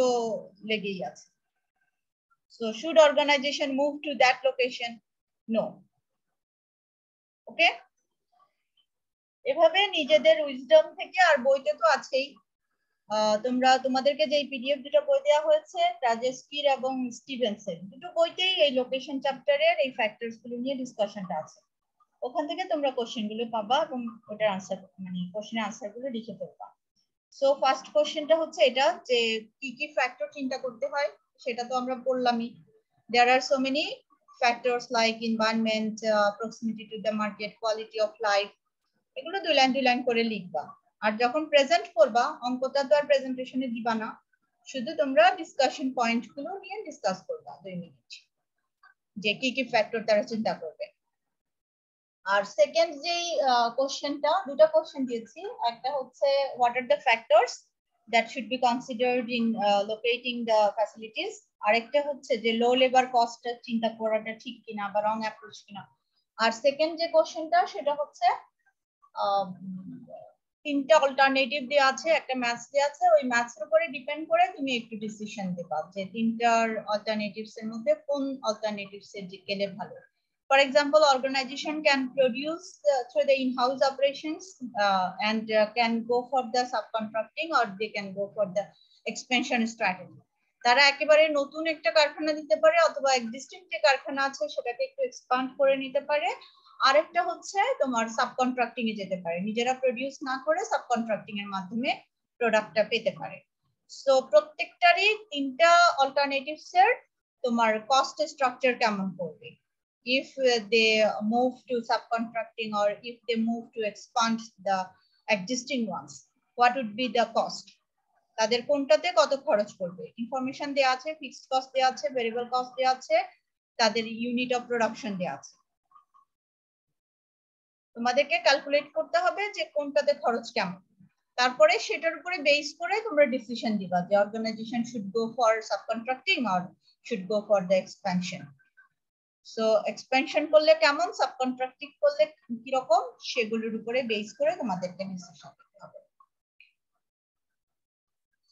B: লেগেই আছে। So should organisation move to that location? No. Okay, এভাবে নিজেদের উইজডম থেকে, আর বইতে তো আছেই, তোমরা তোমাদেরকে যে পিডিএফ দুটো বই দেওয়া হয়েছে ট্রাজেস্কির এবং স্টিভেনসের, দুটো বইতেই এই লোকেশন চ্যাপ্টারের এই ফ্যাক্টরস গুলো নিয়ে ডিসকাশনটা আছে। ওখান থেকে তোমরা কোশ্চেন গুলো পাবা এবং ওটার আনসার মানে কোশ্চেনের আনসার গুলো লিখে ফেলবা। সো ফার্স্ট কোশ্চেনটা হচ্ছে এটা যে কি কি ফ্যাক্টর চিন্তা করতে হয়, সেটা তো আমরা বললামই। There are so many factors like environment, proximity to the market, quality of life, এগুলো দুই লাইন করে লিখবা। আর যখন প্রেজেন্ট করবা, অঙ্কটা তো আর প্রেজেন্টেশনে দিবা না, শুধু তোমরা ডিসকাশন পয়েন্ট গুলো নিয়ে ডিসকাস করবা 2 মিনিট, যে কি কি ফ্যাক্টর তারা চিন্তা করবে। আর সেকেন্ড যেই কোশ্চেনটা, দুটো কোশ্চেন দিয়েছি, একটা হচ্ছে what are the factors that should be considered in locating the facilities, আরেকটা হচ্ছে যে লো লেবার কস্ট চিন্তা করাটা ঠিক কিনা বা রং অ্যাপ্রোচ কিনা। আর সেকেন্ড যে কোশ্চেনটা সেটা হচ্ছে তিনটা অল্টারনেটিভ দেওয়া আছে, একটা ম্যাথস দেওয়া আছে, ওই ম্যাথসের উপরে ডিপেন্ড করে তুমি একটু ডিসিশন দেবা যে তিনটার অল্টারনেটিভস এর মধ্যে কোন অল্টারনেটিভস এর গেলে ভালো। For example, organization can produce through the in-house operations and can go for the subcontracting or they can go for the expansion strategy. তারা একেবারে নতুন একটা কারখানা দিতে পারে অথবা এক্সিস্টিং যে কারখানা আছে সেটাকে একটু এক্সপান্ড করে নিতে পারে। আরেকটা হচ্ছে তোমার সাবকন্ট্রাক্টিং এ যেতে পারে, নিজেরা প্রোডিউস না করে সাবকন্ট্রাক্টিং এর মাধ্যমে প্রোডাক্টটা পেতে পারে। সো প্রত্যেকটারই তিনটা অল্টারনেটিভস এর তোমার কস্ট স্ট্রাকচার কেমন করবে। If they move to subcontracting or if they move to expand the existing ones, what would be the cost? তাদের কোনটাতে কত খরচ করবে ইনফরমেশন দেয়া আছে, ফিক্সড কস্ট দেয়া আছে, ভেরিয়েবল কস্ট দেয়া আছে, তাদের ইউনিট অফ প্রোডাকশন দেয়া আছে। তোমাদেরকে ক্যালকুলেট করতে হবে যে কোনটাতে খরচ কেমন, তারপরে সেটার উপরে বেস করে তোমরা ডিসিশন দিবা যে organisation should go for subcontracting or should go for the expansion. So expansion করলে কেমন, সাবকন্ট্রাক্টিং করলে কি রকম, সেগুলোর উপরে বেস করে তোমাদেরকে ডিসিশন নিতে হবে।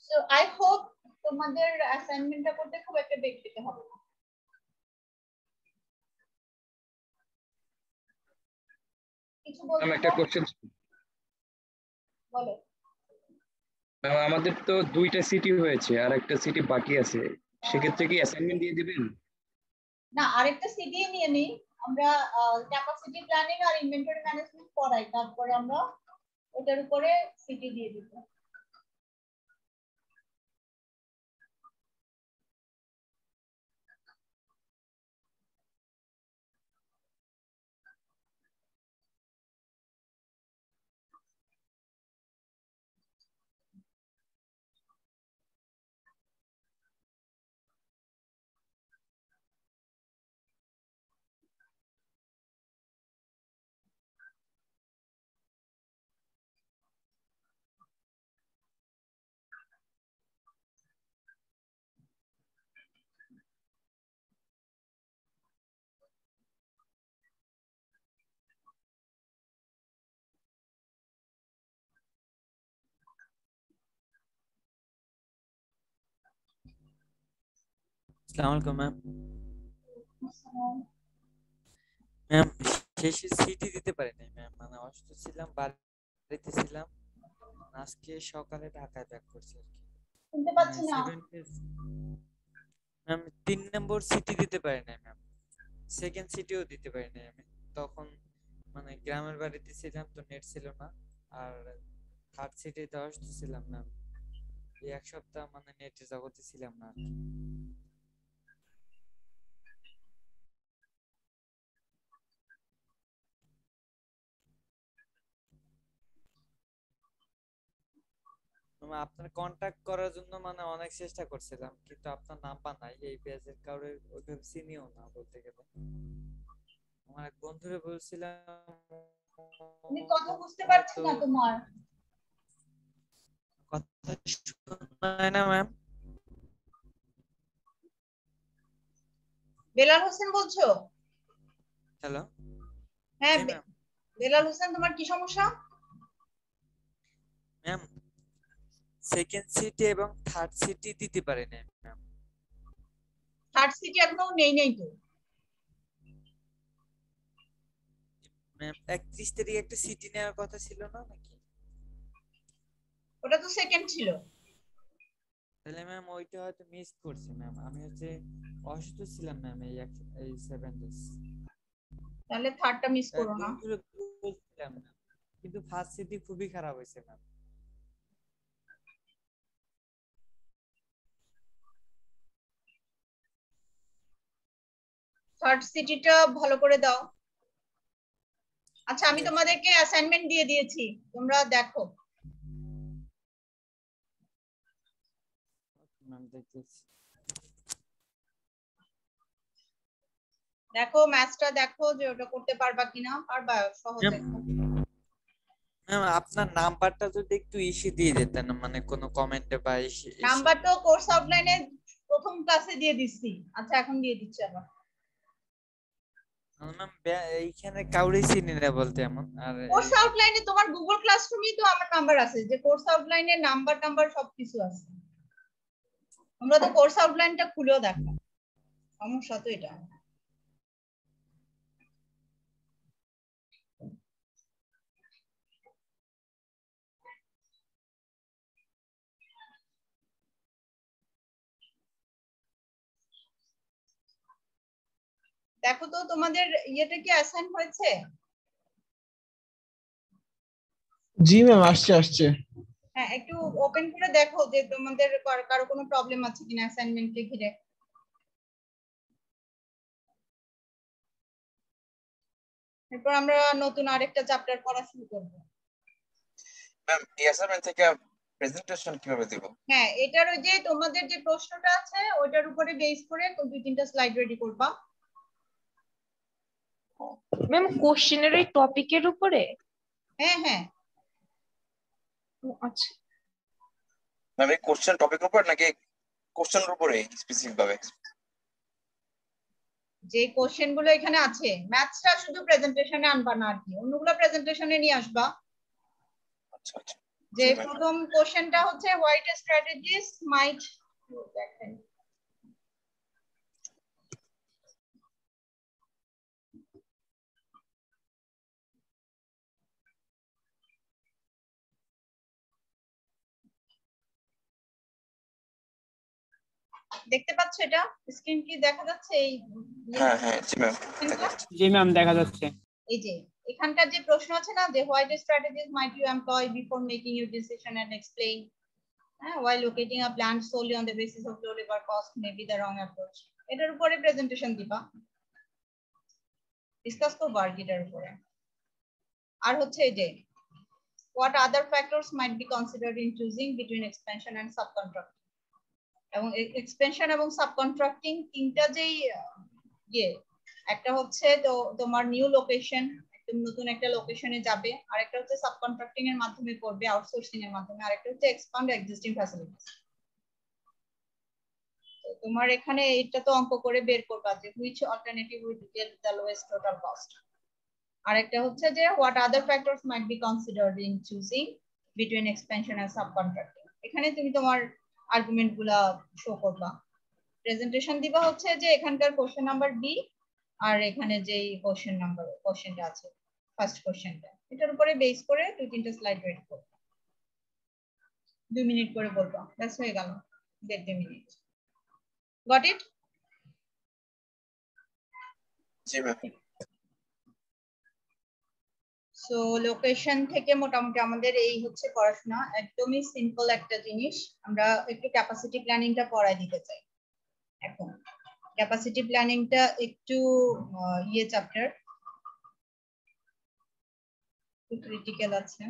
B: সো আই হোপ তোমাদের অ্যাসাইনমেন্টটা করতে খুব একটা বেগ পেতে হবে না। কিছু বলতে
D: একটা কোশ্চেন
B: বলো।
D: আমাদের তো 2টা সিটি হয়েছে আর একটা সিটি বাকি আছে, সেক্ষেত্রে কি অ্যাসাইনমেন্ট দিয়ে দিবেন?
B: না, আরেকটা সিটি নিয়ে নিই আমরা, ক্যাপাসিটি প্ল্যানিং আর ইনভেন্টরি ম্যানেজমেন্ট পড়াই, তারপরে আমরা ওটার উপরে সিটি দিয়ে দিব।
K: আসসালামু আলাইকুম ম্যাম। ম্যাম শেষে সিটি দিতে পারি নাই ম্যাম, মানে অসুস্থ ছিলাম, বাড়িতে ছিলাম, আজকে সকালে ঢাকায় ব্যাক করছি আর কি।
B: শুনতে পাচ্ছি না।
K: ম্যাম 3 নম্বর সিটি দিতে পারি নাই ম্যাম, সেকেন্ড সিটিও দিতে পারি নাই আমি, তখন মানে গ্রামের বাড়িতে ছিলাম তো নেট ছিল না, আর থার্ড সিটিতে অসুস্থ ছিলাম ম্যাম, এই 1 সপ্তাহ মানে নেটের জগতে ছিলাম না আর কি। আপনার কন্টাক্ট করার জন্য মানে অনেক চেষ্টা করছিলাম, কিন্তু আপনার নাম্বার নাই, এই পেজের কাউরে ওইভাবে চিনিও না বলতে গেলে। আমার এক বন্ধুরে বলছিলাম,
B: আমি কথা বুঝতে পারছি না তোমার।
K: কথা শোনায় না ম্যাম?
B: বেলাল হোসেন বলছো?
K: হ্যালো,
B: হ্যাঁ
K: জি ম্যাম।
B: বেলাল হোসেন, তোমার কি সমস্যা?
K: ম্যাম সেকেন্ড সিটি এবং থার্ড সিটি দিতে পারি না ম্যাম।
B: থার্ড সিটি এখনো নেই তো।
K: ম্যাম 31 তারিখে একটা সিটি নেওয়ার কথা ছিল না নাকি?
B: ওটা তো সেকেন্ড ছিল।
K: তাহলে ম্যাম ওইটা হয়তো মিস করছি ম্যাম, আমি হচ্ছে অসুস্থ ছিলাম ম্যাম এই 7 ডেজ।
B: তাহলে থার্ডটা মিস করো না।
K: বলছিলাম ম্যাম, কিন্তু ফার্স্ট সিটি খুবই খারাপ হয়েছে ম্যাম।
B: থার্ড সিটিটা ভালো করে দাও। আচ্ছা, আমি তোমাদেরকে অ্যাসাইনমেন্ট দিয়ে দিয়েছি, তোমরা দেখো।
K: ম্যাম দেখতেছি।
B: দেখো ম্যাথসটা দেখো যে ওটা করতে পারবা কিনা। পারবা? সহজ একদম।
K: ম্যাম আপনার নাম্বারটা যদি একটু ইসে দিয়ে দিতেন, মানে কোনো কমেন্টে বা
B: নাম্বার তো কোর্স আউটলাইনে প্রথম ক্লাসে দিয়ে দিচ্ছি। আচ্ছা, এখন দিয়ে দিচ্ছি আবার।
K: ম্যাম এইখানে কাউরে চিনি না বলতে এমন। আর
B: কোর্স আউটলাইনে তোমার গুগল ক্লাসরুমেই তো আমার নাম্বার আছে, যে কোর্স আউটলাইনে নাম্বার সবকিছু আছে। তোমরা তো কোর্স আউটলাইনটা খুলেও দেখো, সমস্যা তো এটা। দেখো তো তোমাদের ইয়েটা কি অ্যাসাইন হয়েছে?
L: জি ম্যাম, আসছে।
B: হ্যাঁ, একটু ওপেন করে দেখো যে তোমাদের কারো কোনো প্রবলেম আছে কিনা অ্যাসাইনমেন্টকে ঘিরে। এরপর আমরা নতুন আরেকটা চ্যাপ্টার পড়া শুরু করব।
J: ম্যাম এই অ্যাসাইনমেন্ট থেকে প্রেজেন্টেশন কিভাবে দেব?
B: হ্যাঁ, এটার ওই যে তোমাদের যে প্রশ্নটা আছে ওটার উপরে বেস করে 2-3টা স্লাইড রেডি করবা।
G: ম্যাম কোশ্চেনের এই টপিকের উপরে?
B: হ্যাঁ।
G: আচ্ছা
J: ম্যাম এই কোশ্চেন টপিকের উপর নাকি কোশ্চেনের উপরে স্পেসিফিক ভাবে?
B: যে কোশ্চেন গুলো এখানে আছে, ম্যাথসটা শুধু প্রেজেন্টেশনে আনবা না আর কি, অন্যগুলো প্রেজেন্টেশনে নিয়ে আসবা।
J: আচ্ছা।
B: যে প্রথম কোশ্চেনটা হচ্ছে হোয়াইট স্ট্র্যাটেজিস মাইট দেখেন। দেখতে পাচ্ছ এটা স্ক্রিন কি দেখা যাচ্ছে এই
J: হ্যাঁ হ্যাঁ জি ম্যাম
M: জি ম্যাম দেখা যাচ্ছে।
B: এই যে এখানকার যে প্রশ্ন আছে না যে what strategies might you employ before making your decision and explain while locating a plan solely on the basis of low labor cost may be the wrong approach. এটার উপরে প্রেজেন্টেশন দিবা, ডিসকাস করব আর কি এটার উপরে। আর হচ্ছে এই যে what other factors might be considered in choosing between expansion and subcontracting, এবং এক্সপেনশন এবং সাবকন্ট্রাক্টিং তিনটা যেই ইয়ে, একটা হচ্ছে তো তোমার নিউ লোকেশন, একদম নতুন একটা লোকেশনে যাবে, আর একটা হচ্ছে সাবকন্ট্রাক্টিং এর মাধ্যমে করবে, আউটসোর্সিং এর মাধ্যমে, আর একটা হচ্ছে এক্সপান্ড এক্সিস্টিং ফ্যাসিলিটিস। তোমার এখানে এটা তো অঙ্ক করে বের করবা যে which alternative will get the lowest total cost. আর একটা হচ্ছে যে what other factors might be considered in choosing between expansion and subcontracting. এখানে তুমি তোমার আর্গুমেন্ট গুলা শো করবা, প্রেজেন্টেশন দিবা হচ্ছে যে এখানকার কোশ্চেন নাম্বার বি, আর এখানে যে কোশ্চেনটা আছে ফার্স্ট কোশ্চেনটা, এটার উপরে বেস করে 2-3টা স্লাইড রেডি করবা, 2 মিনিট করে বলবা, ব্যাস হয়ে গেল 1.5 minute. Got it?
J: G ma'am.
B: So location থেকে মোটামুটি আমাদের এই হচ্ছে পড়াশোনা, একদমই সিম্পল একটা জিনিস। আমরা একটু ক্যাপাসিটি প্ল্যানিংটা পড়াই দিতে চাই। এখন ক্যাপাসিটি প্ল্যানিংটা একটু ইয়ে চ্যাপ্টার, ক্রিটিক্যাল আছে।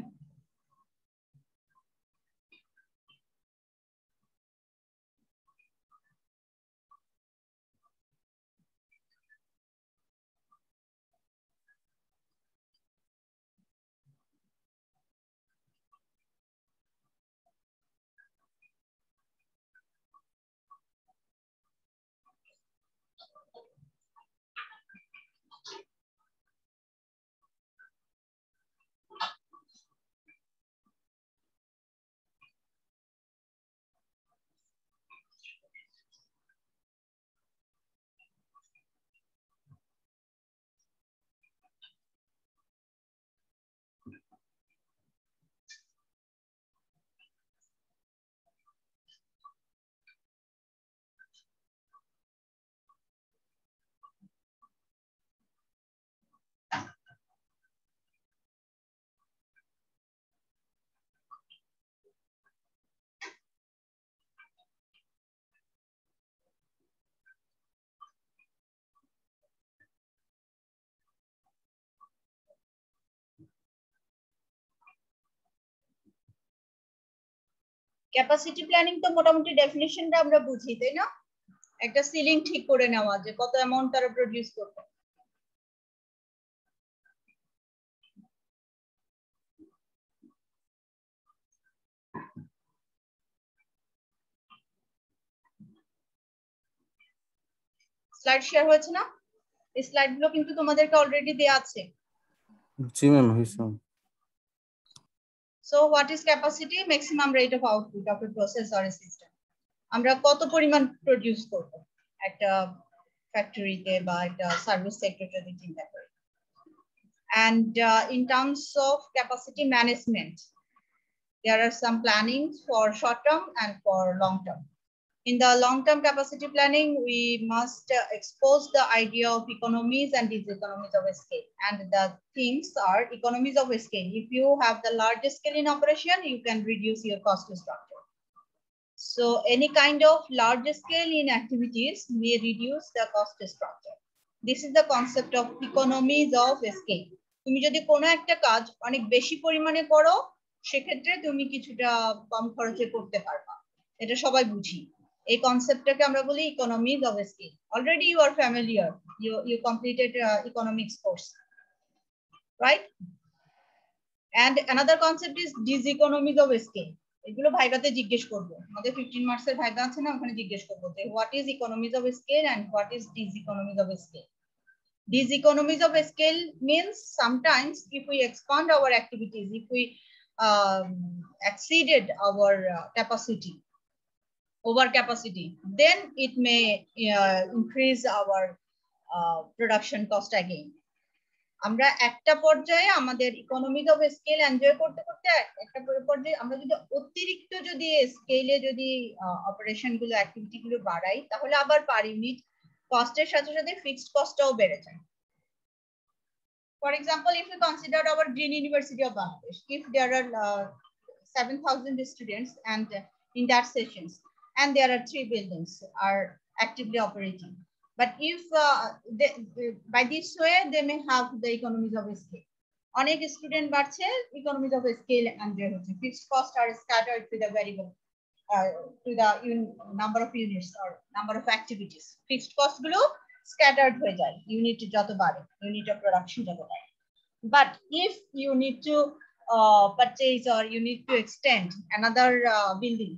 B: ক্যাপাসিটি প্ল্যানিং তো মোটামুটি ডেফিনিশনটা আমরা বুঝি, তাই না? একটা সিলিং ঠিক করে নেওয়া যে কত অ্যামাউন্ট তারা প্রডিউস করবে। স্লাইড শেয়ার হয়েছে না? এই স্লাইডগুলো কিন্তু তোমাদেরকে অলরেডি দেয়া আছে।
C: জি ম্যাম হইছে।
B: So what is capacity? Maximum rate of output of a process or a system. আমরা কত পরিমাণ প্রডিউস করব একটা ফ্যাক্টরিতে বা একটা সার্ভিস সেক্টরে যদি চিন্তা করি। And in terms of capacity management, there are some plannings for short term and for long term. In the long-term capacity planning, we must expose the idea of economies and diseconomies of scale. And the things are economies of scale. If you have the largest scale in operation, you can reduce your cost structure. So any kind of large scale in activities may reduce the cost structure. This is the concept of economies of scale. তুমি যদি কোনো একটা কাজ অনেক বেশি পরিমাণে করো, সেক্ষেত্রে তুমি কিছুটা কম খরচে করতে পারবা। এটা সবাই বুঝি। এই কনসেপ্টটাকে আমরা বলি economies of scale. Already you are familiar, you completed economics course, right? And another concept is diseconomies of scale. এগুলো ভাইভাতে জিজ্ঞেস করবো, আমাদের 15 মার্কসের ভাইভা আছে না, ওখানে জিজ্ঞেস করবো যে what is economies of scale and what is diseconomies of scale. Diseconomies of scale means sometimes if we expand our activities, if we exceeded our capacity, over capacity, then it may increase our production cost again. আমরা একটা পর্যায়ে আমাদের economic of scale enjoy করতে করতে একটা পর্যায়ে আমরা যদি অতিরিক্ত যদি স্কেলে যদি অপারেশন গুলো অ্যাক্টিভিটি গুলো বাড়াই তাহলে আবার পার ইউনিট কস্টের সাথে সাথে ফিক্সড কস্টটাও বেড়ে যায়। For example, if you consider our Green University of Bangladesh, if there are 7,000 students and in that sessions, and there are 3 buildings are actively operating. But if by this way, they may have the economies of scale. Onek student বাড়ছে, economies of scale enjoy হচ্ছে. Fixed costs are scattered to the variable, to the number of units or number of activities. Fixed cost গুলো scattered হয়ে যায় unit যত বাড়ে, unit of production যত বাড়ে. But if you need to purchase or you need to extend another building,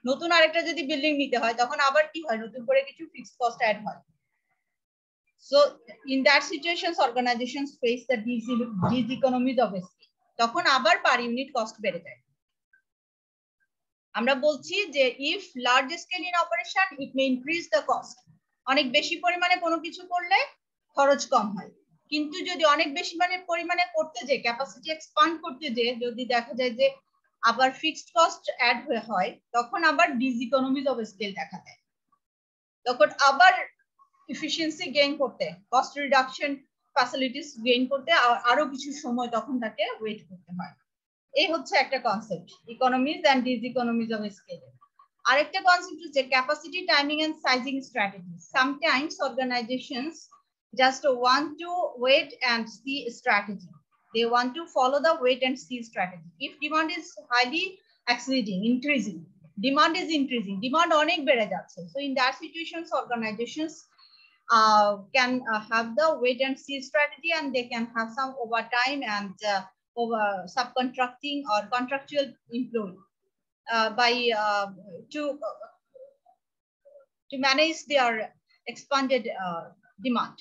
B: নতুন আরেকটা যদি বিল্ডিং নিতে হয় তখন আবার কি হয়, নতুন করে কিছু ফিক্সড কস্ট অ্যাড হয়। So in that situations organizations face the diseconomies of scale, তখন আবার পার ইউনিট কস্ট বেড়ে যায়। আমরা বলছি যে if large scale in operation it may increase the cost, অনেক বেশি পরিমাণে কোনো কিছু করলে খরচ কম হয়, কিন্তু যদি অনেক বেশি পরিমাণে করতে যে ক্যাপাসিটি এক্সপান্ড করতে যে যদি দেখা যায় যে আবার ফিক্সড কস্ট অ্যাড হয় তখন আবার ডিসইকোনমিজ অফ স্কেল দেখা দেয়, তখন আবার এফিশিয়েন্সি গেইন করতে, কস্ট রিডাকশন ফ্যাসিলিটিস গেইন করতে আরো কিছু সময় তখন তাকে ওয়েট করতে হয়। এই হচ্ছে একটা concept, economies and diseconomies of scale. আরেকটা কনসেপ্ট হচ্ছে capacity timing and sizing strategy. Sometimes organisations just want to wait and see strategy. They want to follow the wait and see strategy. If demand is highly exceeding, increasing, demand is increasing, demand onek bere jacche. So in that situations, organizations can have the wait and see strategy, and they can have some overtime and over subcontracting or contractual employee by to manage their expanded demand.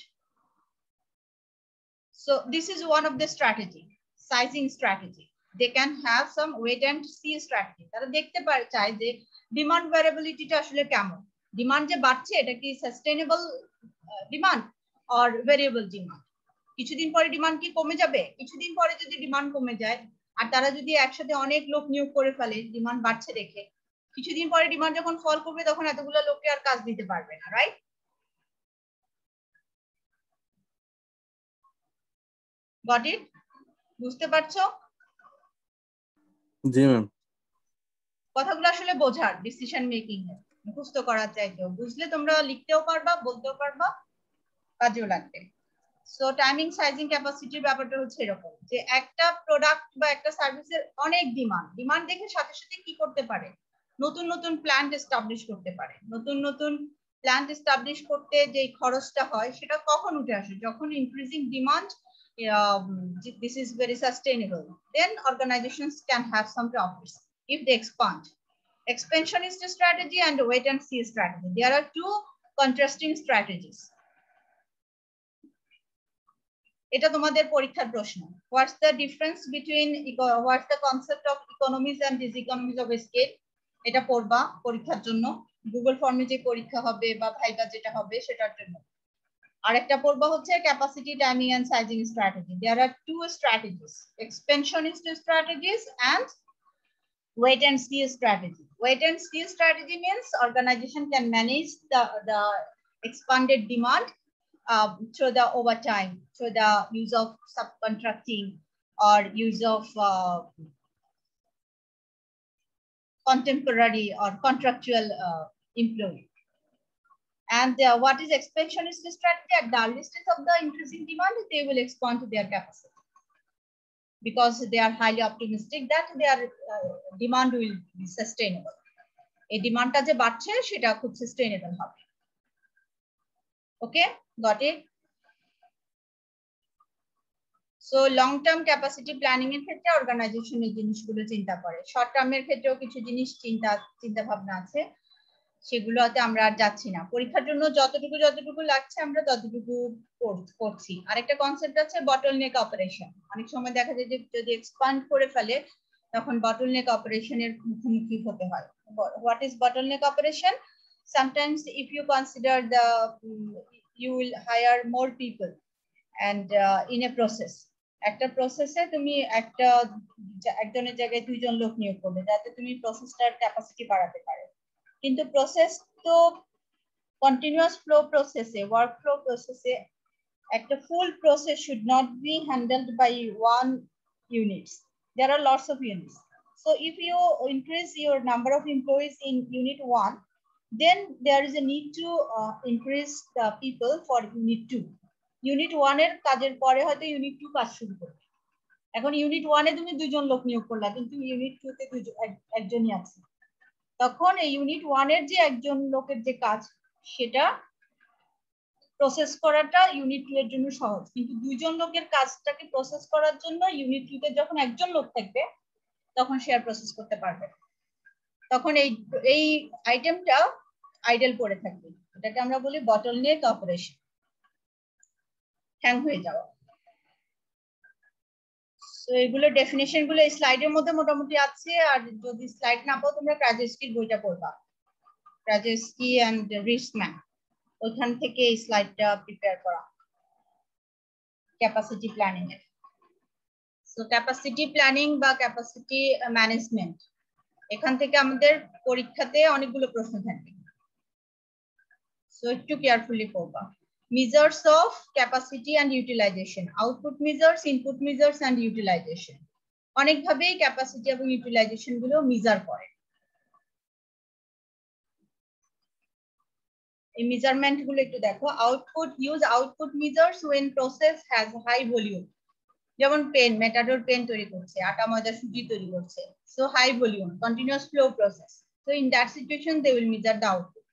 B: So this is one of the strategy, sizing strategy. They can have some wait and see strategy. তারা দেখতে পারে চায় যে demand ভ্যারিয়েবিলিটিটা আসলে কেমন, demand যে বাড়ছে এটা কি sustainable demand or variable demand, কিছুদিন পরে ডিমান্ড কি কমে যাবে, কিছুদিন পরে যদি ডিমান্ড কমে যায় আর তারা যদি একসাথে অনেক লোক নিয়োগ করে ফেলে ডিমান্ড বাড়ছে দেখে, কিছুদিন পরে ডিমান্ড যখন ফল করবে তখন এতগুলো লোককে আর কাজ দিতে পারবে না, রাইট? Got it? বুঝতে পারছো?
N: জি ম্যাম।
B: কথাগুলো আসলে বোঝার, ডিসিশন মেকিং এ মুখস্থ করার চাইতেও, বুঝলে তোমরা লিখতেও পারবা, বলতেও পারবা, কাজেও লাগবে। সো টাইমিং সাইজিং ক্যাপাসিটির ব্যাপারটা হচ্ছে এরকম যে একটা প্রোডাক্ট বা একটা সার্ভিসের অনেক ডিমান্ড দেখে সাথে সাথে কি করতে পারে, নতুন নতুন প্ল্যান্ট এস্টাবলিশ করতে পারে। নতুন নতুন প্ল্যান্ট এস্টাবলিশ করতে যে খরচটা হয় সেটা কখন উঠে আসে, যখন increasing demand this is very sustainable, then organizations can have some profits if they expand. Expansion is the strategy and wait and see strategy. There are two contrasting strategies. এটা তোমাদের পরীক্ষার প্রশ্ন। What's the difference between what's the concept of economies and diseconomies of scale? এটা পড়বা পরীক্ষার জন্য, Google ফর্মে যে পরীক্ষা হবে বা ভাইবা যেটা হবে সেটার জন্য। আরেকটা পড়বা হচ্ছে capacity timing and sizing strategy. There are two strategies, expansionist strategies and wait and see strategy. Wait and see strategy means organization can manage the expanded demand through the overtime, through the use of subcontracting or use of contemporary or contractual employee. And what is expansionist strategy? At the early stage of the increasing demand, they will expand to their capacity because they are highly optimistic that their demand will be sustainable. A demand ta je বাড়ছে সেটা খুব sustainable হবে। Okay, got it? So long term capacity planning এর ক্ষেত্রে organisation এই জিনিসগুলো চিন্তা করে, শর্ট টার্মের ক্ষেত্রেও কিছু জিনিস চিন্তা ভাবনা আছে, সেগুলোতে আমরা আর যাচ্ছি না। পরীক্ষার জন্য যতটুকু লাগছে আমরা ততটুকু করছি। আরেকটা কনসেপ্ট আছে বটলনেক অপারেশন। অনেক সময় দেখা যায় যে যদি এক্সপান্ড করে ফেলে তখন বটলনেক অপারেশনের মুখোমুখি হতে হয়। What is bottleneck operation? Sometimes if you consider you will hire more people and in a process. একটা প্রসেসে তুমি একজনের জায়গায় দুইজন লোক নিয়োগ করবে যাতে তুমি প্রসেসটার ক্যাপাসিটি বাড়াতে পারো। কিন্তু প্রসেস তো কন্টিনিউয়াস ফ্লো প্রসেসে, ওয়ার্ক ফ্লো প্রসেসে একটা full process should not be handled by one unit. There are lots of units. So if you increase your number of employees in unit 1, then there is a need to increase the people for unit 2. Unit 1 এর কাজের পরে হয়তো unit 2 কাজ শুরু করবে। এখন unit 1 এ তুমি দুইজন লোক নিয়োগ করলা কিন্তু unit 2 তে একজনই আছে। তখন এই unit 1 এর যে একজন লোকের যে কাজ সেটা প্রসেস করাটা ইউনিট 2 এর জন্য সহজ, কিন্তু দুইজন লোকের কাজটাকে প্রসেস করার জন্য ইউনিট 2 তে যখন একজন লোক থাকবে তখন সে আর প্রসেস করতে পারবে, তখন এই আইটেমটা আইডল পড়ে থাকবে। এটাকে আমরা বলি বটলনেক অপারেশন, হ্যাং হয়ে যাওয়া। তো এগুলো ডেফিনিশন গুলো এই স্লাইডের মধ্যে মোটামুটি আছে, আর যদি স্লাইড না পাও তোমরা ক্রাজেস্কির বইটা পড়বা, ক্রাজেস্কি এন্ড রিসম্যান, ওইখান থেকে এই স্লাইডটা প্রিপেয়ার করা ক্যাপাসিটি প্ল্যানিং এর। সো ক্যাপাসিটি প্ল্যানিং বা ক্যাপাসিটি ম্যানেজমেন্ট, এখান থেকে আমাদের পরীক্ষাতে অনেকগুলো প্রশ্ন থাকে, সো একটু কেয়ারফুলি পড়বা। Measures of capacity and utilisation, output measures, input measures and utilisation. অনেকভাবেই ক্যাপাসিটি এবং ইউটিলাইজেশন গুলো মেজার করে। এই মেজারমেন্ট গুলো একটু দেখো। Output, use output measures when process has high volume, যেমন পেন, মেটাডোর পেন তৈরি করছে, আটা ময়দা সুজি তৈরি করছে, so high volume continuous flow process, so in that situation they will measure the output.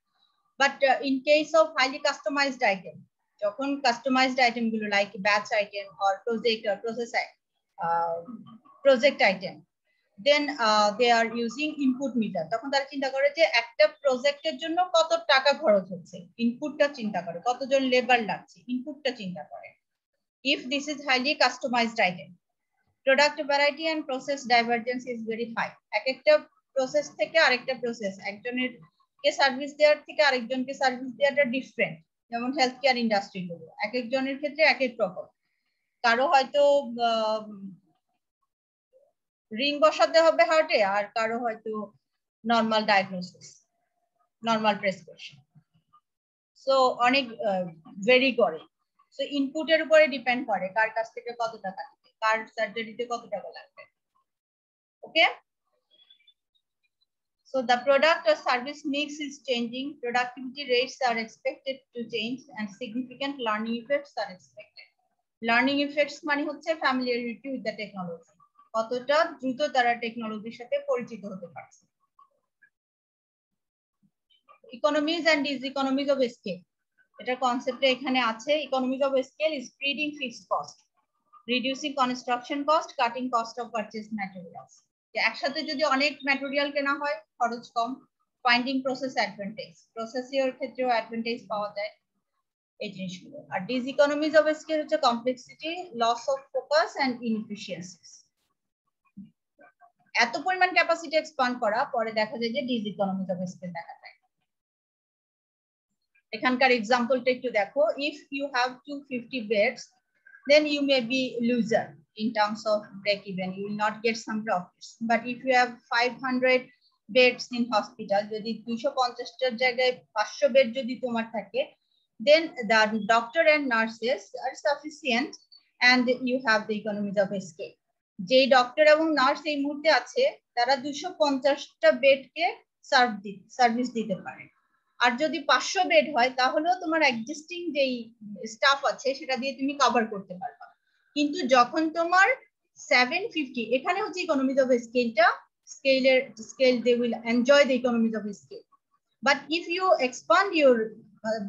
B: But in case of highly customised item, যখন customised item গুলো like batch item or project or project item, then they are using input meter, তখন তারা চিন্তা করে যে একটা প্রজেক্টের জন্য কত টাকা খরচ হচ্ছে, ইনপুটটা চিন্তা করে, কতজন লেবার লাগছে, ইনপুটটা চিন্তা করে। If this is highly customized item, product variety and process divergence is very high. এক একটা প্রসেস থেকে আরেকটা প্রসেস, একজনের কে সার্ভিস দেওয়ার থেকে আরেকজনকে সার্ভিস দেওয়াটা ডিফারেন্ট। যেমন হেলথ কেয়ার ইন্ডাস্ট্রি গুলো এক একজনের ক্ষেত্রে এক এক রকম, কারো হয়তো রিং বসাতে হবে হার্টে, আর কারো হয়তো normal diagnosis, normal prescription, so অনেক ভেরি করে। সো ইনপুটের উপরে ডিপেন্ড করে কার কাছ থেকে কত টাকা দিবে, কার সার্জারিতে কত টাকা লাগবে। ওকে, so the product or service mix is changing, productivity rates are expected to change and significant learning effects are expected. Learning effects মানে হচ্ছে familiarity with the technology, কতটা দ্রুত তারা টেকনোলজির সাথে পরিচিত হতে পারছে। Economies and diseconomies of scale, এটা কনসেপ্টে এখানে আছে। Economies of scale is spreading fixed cost, reducing construction cost, cutting cost of purchase materials. একসাথে যদি অনেক ম্যাটেরিয়াল কেনা হয় খরচ কম, ফাইন্ডিং প্রসেস অ্যাডভান্টেজ, প্রসেসের ক্ষেত্রেও অ্যাডভান্টেজ পাওয়া যায় এই জিনিসগুলো। আর ডিসইকোনমিজ অফ স্কেল হচ্ছে complexity, loss of focus and inefficiencies. এত পরিমাণ ক্যাপাসিটি এক্সপ্যান্ড করা পরে দেখা যায় যে ডিসইকোনমিজ অফ স্কেল দেখা যায়। এখানকার এক্সাম্পলটা একটু দেখো। If you have 250 beds, then you may be loser in terms of break even, you will not get some profits. But if you have 500 beds in hospital, যদি 250 জায়গায় 500 বেড যদি তোমার থাকে, then the doctor and nurses are sufficient and you have the economies of scale. যে doctor এবং nurse এই মুহূর্তে আছে তারা 250টা বেডকে সার্ভিস দিতে পারে। আর যদি 500 বেড হয় তাহলেও তোমার এক্সিস্টিং যেই স্টাফ আছে সেটা দিয়ে তুমি কভার করতে পারবা। কিন্তু যখন তোমার 750, এখানে হচ্ছে ইকোনমিজ অফ স্কেলটা, scale they will enjoy the economies of scale. But if you expand your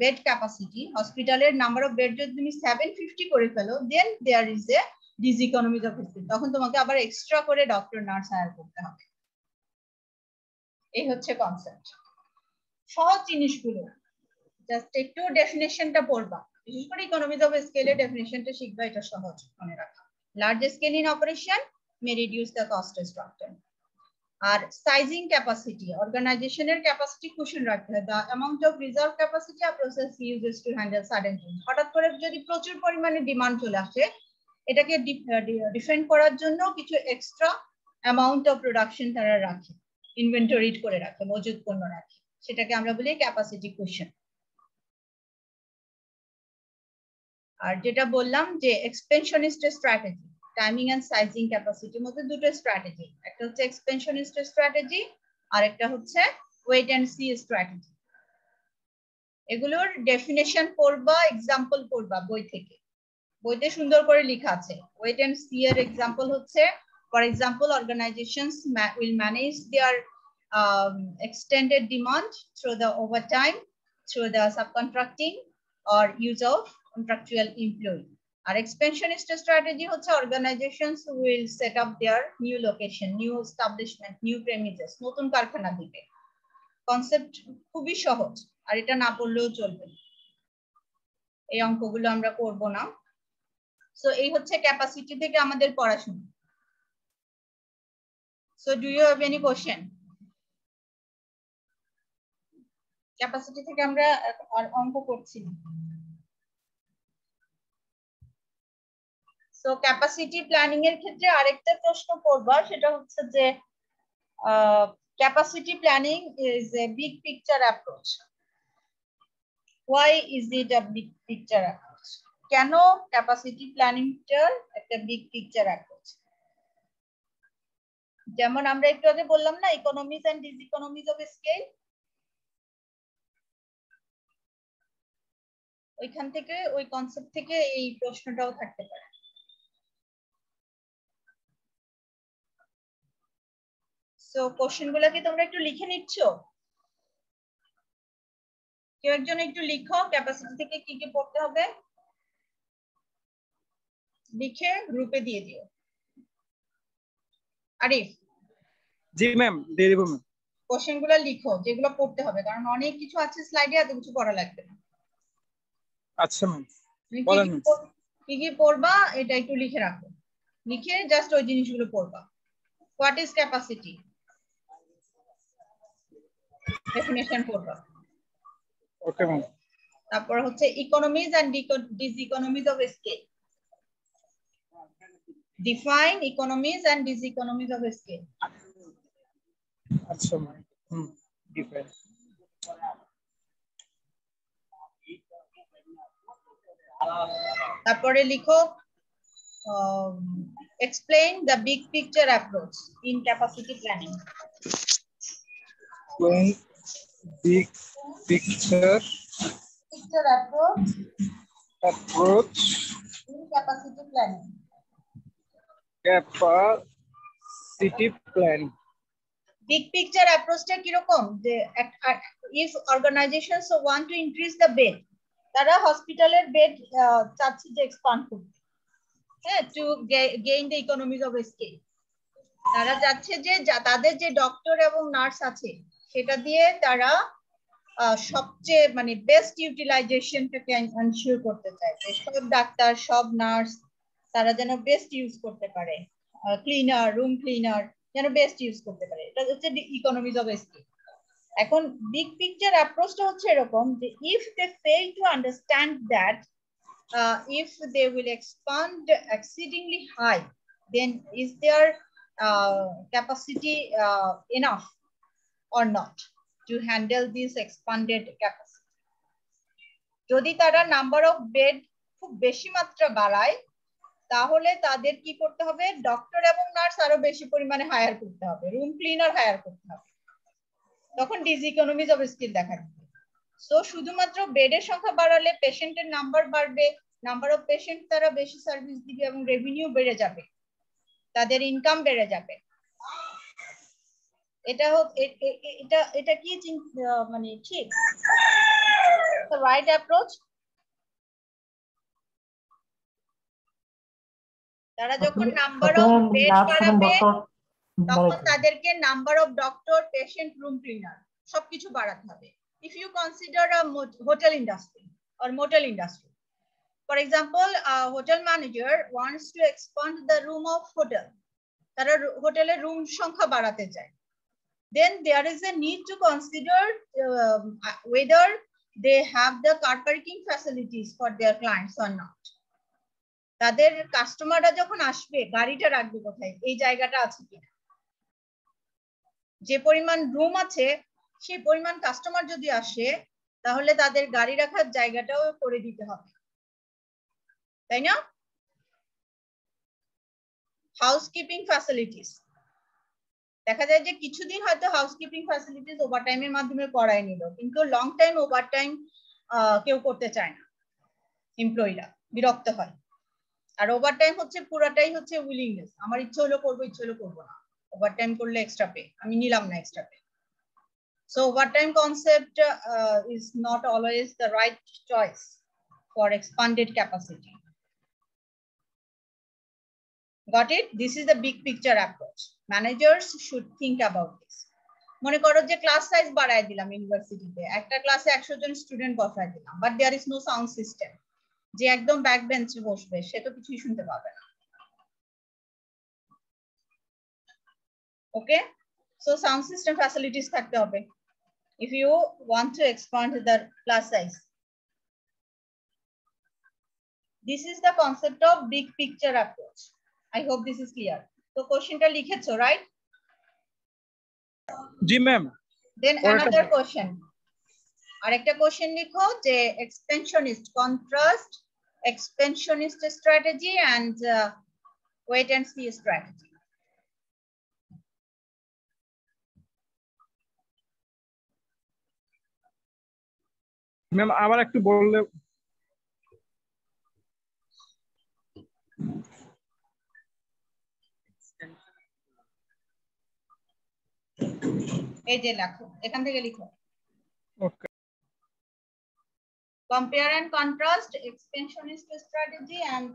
B: bed capacity, হসপিটালের নাম্বার অফ বেড যদি তুমি 750 করে ফেলো, then there is a diseconomies of scale, তখন তোমাকে আবার এক্সট্রা করে ডক্টর নার্স হায়ার করতে হবে। এই হচ্ছে কনসেপ্ট। সহজ জিনিসগুলো জাস্ট একটু ডেফিনেশনটা পড়বা, বিশেষ করে ইকোনমিজ অফ স্কেলের ডেফিনেশনটা শিখবা, এটা সহজ মনে রাখা। Large scale in operation may reduce the cost structure. আর সাইজিং ক্যাপাসিটি, অর্গানাইজেশনের ক্যাপাসিটি কুশন রাখতে হয়। The amount of reserve capacity a process uses to handle sudden change. হঠাৎ করে যদি প্রচুর পরিমাণে ডিমান্ড চলে আসে, এটাকে ডিফেন্ড করার জন্য কিছু এক্সট্রা অ্যামাউন্ট অফ প্রোডাকশন তারা রাখে, ইনভেন্টরি করে রাখে, মজুদ পণ্য রাখে, সেটাকে আমরা বলি ক্যাপাসিটি কুশন। আর যেটা বললাম যে এক্সপেনশনিস্ট স্ট্র্যাটেজি, টাইমিং এন্ড সাইজিং ক্যাপাসিটির মধ্যে দুটো স্ট্র্যাটেজি, একটা হচ্ছে এক্সপেনশনিস্ট স্ট্র্যাটেজি আর একটা হচ্ছে ওয়েট এন্ড সি স্ট্র্যাটেজি। এগুলোর ডেফিনেশন পড়বা, এক্সাম্পল পড়বা বই থেকে, বইতে সুন্দর করে লেখা আছে। ওয়েট এন্ড সি এর এক্সাম্পল হচ্ছে, for example, organisations will manage their extended demand through the overtime, through the subcontracting or use of contractual employee. Our expansionist strategy হচ্ছে organizations will set up their new location, new establishment, new premises, নতুন কারখানা দিবে। Concept খুবই সহজ, আর এটা না পড়লেও চলবে, এই অঙ্কগুলো আমরা করব না। সো এই হচ্ছে ক্যাপাসিটি থেকে আমাদের পড়াশোনা। So do you have any question? Capacity থেকে আমরা আর অঙ্ক করছি না। সো ক্যাপাসিটি প্ল্যানিং এর ক্ষেত্রে আরেকটা প্রশ্ন করবা, সেটা হচ্ছে যে capacity planning is a big picture approach. Why is it a big picture approach? কেন ক্যাপাসিটি প্ল্যানিংটা একটা বিগ পিকচার অ্যাপ্রোচ? যেমন আমরা একটু আগে বললাম না, economies and diseconomies of scale, ওইখান থেকে, ওই কনসেপ্ট থেকে এই প্রশ্নটাও থাকতে পারে। সো কোশ্চেন গুলা কি তোমরা একটু লিখে নিচ্ছ? কেউ একজন একটু লিখো, ক্যাপাসিটি থেকে কি কি পড়তে হবে লিখে গ্রুপে দিয়ে দিও। আরিফ?
E: জি ম্যাম, দিয়ে দিব ম্যাম।
B: কোশ্চেন গুলা লিখো যেগুলো পড়তে হবে, কারণ অনেক কিছু আছে স্লাইডে, এত কিছু পড়া লাগবে না।
E: আচ্ছা ম্যাম, বলেন।
B: কি কি পড়বা এটা একটু লিখে রাখো, লিখে জাস্ট ওই জিনিসগুলো পড়বা। হোয়াট ইজ ক্যাপাসিটি, ডেফিনেশন পড়বা।
E: Okay ma'am.
B: তারপর হচ্ছে economies and diseconomies of scale, define economies and diseconomies of scale.
E: আচ্ছা ম্যাম, ডিফাইন।
B: তারপরে লিখো explain the big picture approach in capacity planning.
E: Big picture approach
B: in capacity planning.
E: Capacity planning.
B: Big picture approach টা কি রকম? যে if organizations want to increase the bed, তারা হসপিটালের bed চাচ্ছে যে এক্সপ্যান্ড করতে, হ্যাঁ, to gain the economies of scale. তারা চাচ্ছে যে তাদের যে ডক্টর এবং নার্স আছে সেটা দিয়ে তারা সবচেয়ে মানে বেস্ট ইউটিলাইজেশনটাকে এনশিওর করতে চায়, যে সব ডাক্তার, সব নার্স তারা যেন বেস্ট ইউজ করতে পারে, ক্লিনার, রুম ক্লিনার যেন বেস্ট ইউজ করতে পারে। এটা হচ্ছে ইকোনমিজ অফ স্কেল। এখন বিগ পিকচার অ্যাপ্রোচটা হচ্ছে এরকম যে if they fail to understand that if they will expand exceedingly high, then is their capacity enough or not to handle this expanded capacity. যদি তারা নাম্বার অফ বেড খুব বেশি মাত্রা বাড়ায়, তাহলে তাদের কি করতে হবে? ডক্টর এবং নার্স আরো বেশি পরিমাণে হায়ার করতে হবে, রুম ক্লিনার হায়ার করতে হবে, তখন ডিসইকোনমিজ অফ স্কিল দেখা দিবে। সো শুধুমাত্র বেডের সংখ্যা বাড়ালে পেশেন্টের নাম্বার বাড়বে, নাম্বার অফ পেশেন্ট তারা বেশি সার্ভিস দিবে এবং রেভিনিউ বেড়ে যাবে, তাদের ইনকাম বেড়ে যাবে। এটা এটা এটা কি মানে ঠিক রাইট অ্যাপ্রোচ? তারা যখন নাম্বার অফ বেড বাড়াবে তখন তাদেরকে number of doctor, patient, room cleaner সবকিছু বাড়াতে হবে। If you consider a hotel industry or motel industry, for example, a hotel manager wants to expand the room of hotel, তারা হোটেলের রুম সংখ্যা বাড়াতে চায়, then there is a need to consider whether they have the car parking facilities for their clients or not. তাদের কাস্টমাররা যখন আসবে গাড়িটা রাখবে কোথায়, এই জায়গাটা আছে কিনা, যে পরিমাণ রুম আছে সেই পরিমাণ কাস্টমার যদি আসে তাহলে তাদের গাড়ি রাখার জায়গাটাও করে দিতে হবে, তাই না? হাউসকিপিং ফ্যাসিলিটিস, দেখা যায় যে কিছুদিন হয়তো হাউসকিপিং ফ্যাসিলিটিস ওভারটাইমের মাধ্যমে করায় নিল, কিন্তু লং টাইম ওভারটাইম কেউ করতে চায় না, এমপ্লয়িরা বিরক্ত হয়। আর ওভারটাইম হচ্ছে পুরাটাই হচ্ছে উইলিংনেস, আমার ইচ্ছে হলো করবো, ইচ্ছে হলো করবো না, ওভারটাইম করলে এক্সট্রা পে, আমি নিলাম না extra pay. So overtime concept is not always the right choice for expanded capacity. Got it? This is the big picture approach. Managers should think about this. মনে করো যে ক্লাস সাইজ বাড়ায় দিলাম ইউনিভার্সিটিতে, একটা ক্লাসে 100 জন স্টুডেন্ট বসায় দিলাম, but there is no sound system, যে একদম ব্যাক বেঞ্চে বসবে সে তো কিছুই শুনতে পাবে না। ওকে, সো সাউন্ড সিস্টেম ফ্যাসিলিটিস থাকতে হবে if you want to expand the class size. This is the concept of big picture approach. I hope this is clear. So question ta likhecho, right?
E: G ma'am.
B: Then another question. আরেকটা question লিখো যে expansionist contrast expansionist strategy and wait and see strategy.
E: Ma'am আবার একটু বললে।
B: এই যে লেখো, এখান থেকে লিখো।
E: ওকে।
B: Compare and contrast expansionist strategy and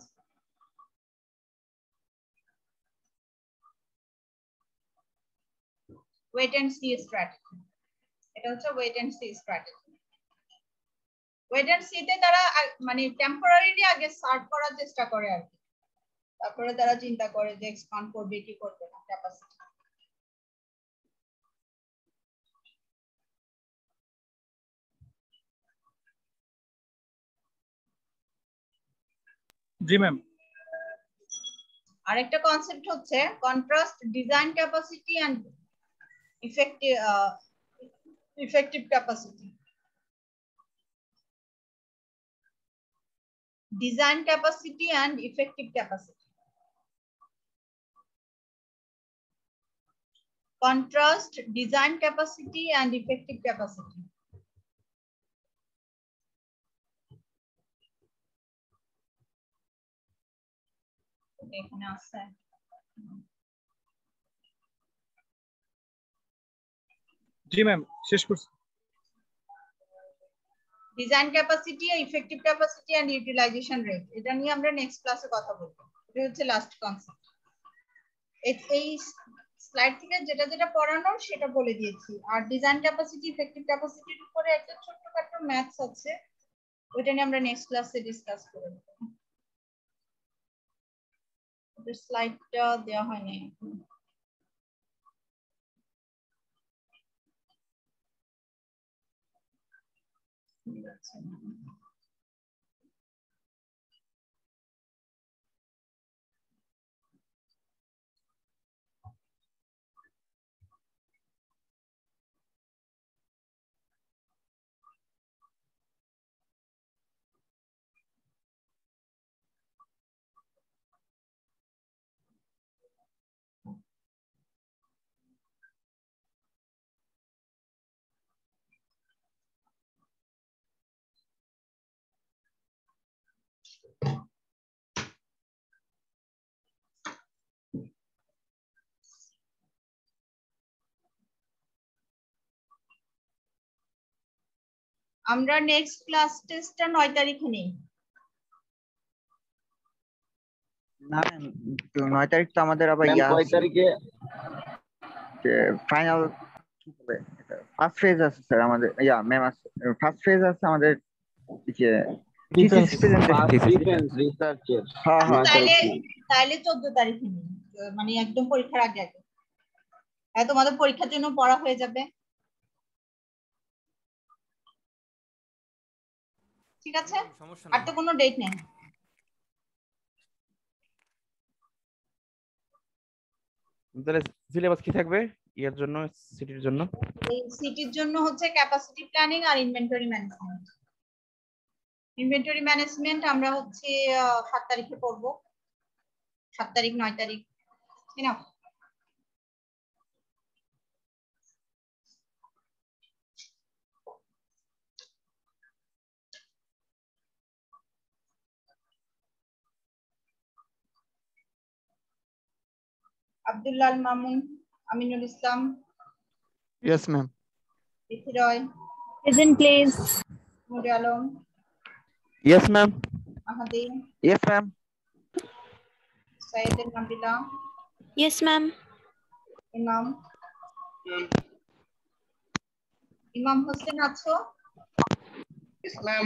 B: wait and see strategy. এটা হচ্ছে wait and see strategy. Wait and see তে তারা মানে টেম্পোরারিলি আগে সার্ভ করার চেষ্টা করে আর কি, তারপরে তারা চিন্তা করে যে এক্সপান্ড করবে কি করবে না ক্যাপাসিটি।
E: জি ম্যাম।
B: আরেকটা কনসেপ্ট হচ্ছে contrast design capacity and effective capacity. Design capacity and effective capacity. Contrast design capacity and effective capacity. এখানে আছে।
E: জি ম্যাম শেষ করছি।
B: Design capacity, effective capacity and utilisation rate, এটা নিয়ে আমরা নেক্সট ক্লাসে কথা বলবো। এটা হচ্ছে লাস্ট কনসেপ্ট। এই স্লাইড থেকে যেটা যেটা পড়ানোর সেটা বলে দিয়েছি। আর ডিজাইন ক্যাপাসিটি, ইফেক্টিভ ক্যাপাসিটির উপরে একটা ছোট্টখাটো ম্যাথস আছে, ওইটা নিয়ে আমরা নেক্সট ক্লাসে ডিসকাস করব। এটা স্লাইডটা দেওয়া হয়নি। আমরা নেক্সট ক্লাস টেস্টটা 9 তারিখে নেই।
N: না 9 তারিখ তো আমাদের আবার
F: ম্যাম কয় তারিখে
N: ফাইনাল কি হবে, ফার্স্ট ফেজ আছে স্যার আমাদের, ইয়া ম্যাম আছে, ফার্স্ট ফেজ আছে আমাদের যে
F: ডিফেন্স রিসার্চের।
N: হ্যাঁ হ্যাঁ
B: তাইলে 14 তারিখে নেই, মানে একদম পরীক্ষার আগে আগে। হ্যাঁ, তোমাদের পরীক্ষার জন্য পড়া হয়ে যাবে। ঠিক আছে, আর তো কোনো ডেট নেই।
J: তাহলে সিলেবাস কি থাকবে এর জন্য, সিটির জন্য?
B: এই সিটির জন্য হচ্ছে ক্যাপাসিটি প্ল্যানিং আর ইনভেন্টরি ম্যানেজমেন্ট। ইনভেন্টরি ম্যানেজমেন্ট আমরা হচ্ছে 7 তারিখে পড়বো, 7 তারিখ 9 তারিখ, তাই না? Abdullah Mamun, Aminul Islam.
L: Yes, ma'am.
B: ইথি Roy.
O: Present, please.
B: Nure Alam.
J: Yes, ma'am.
B: আহাদি।
N: Yes, ma'am.
B: Syed Nabila.
G: Yes, ma'am.
B: ইমাম। ইমাম হোসেন আছো?
D: Yes, ma'am.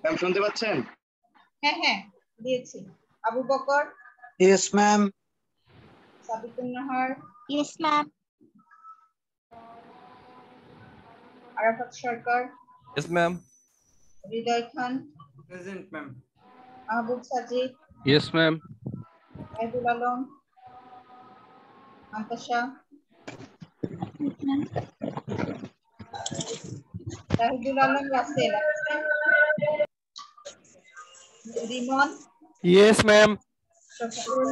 D: ম্যাম শুনতে পাচ্ছেন?
B: হ্যাঁ হ্যাঁ দিয়েছি। Abu Bakar.
L: Yes, ma'am.
B: Sabikun Nahar.
O: Yes, ma'am.
B: Arafat Sarkar.
A: Yes, ma'am.
B: Hridoy Khan.
M: Present, ma'am.
B: Mahbub Sajid.
C: Yes, ma'am.
B: Aidul Alam. Antasha. Jahidul Alam Rasel. Rimon.
C: Yes, ma'am.
B: Shafiqul.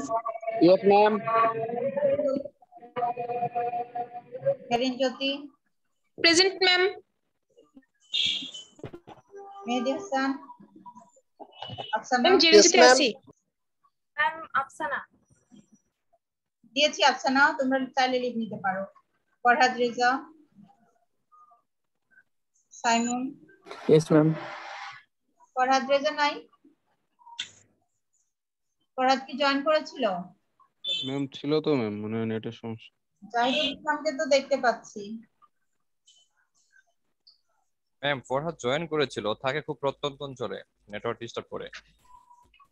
F: Yes, ma'am.
B: Merin Jyoti.
O: Present, ma'am.
B: Mehedi Hasan. Afsana.
O: Ma'am, Jerujiti আছি।
G: Ma'am, Afsana.
B: দিয়েছি আফসানা, তোমরা চাইলে লিভ নিতে পারো। Farhad Reza. Simon.
L: Yes, ma'am.
B: Farhad Reza নাই? ফরহাদ কি জয়েন করেছিল?
C: ম্যাম ছিল তো ম্যাম, মনে হয় নেটের সমস্যা।
B: জাহিদুল ইসলামকে তো দেখতে পাচ্ছি।
A: ম্যাম ফরহাদ জয়েন করেছিল, ও থাকে খুব প্রত্যন্ত অঞ্চলে, নেটওয়ার্ক ডিস্টার্ব করে।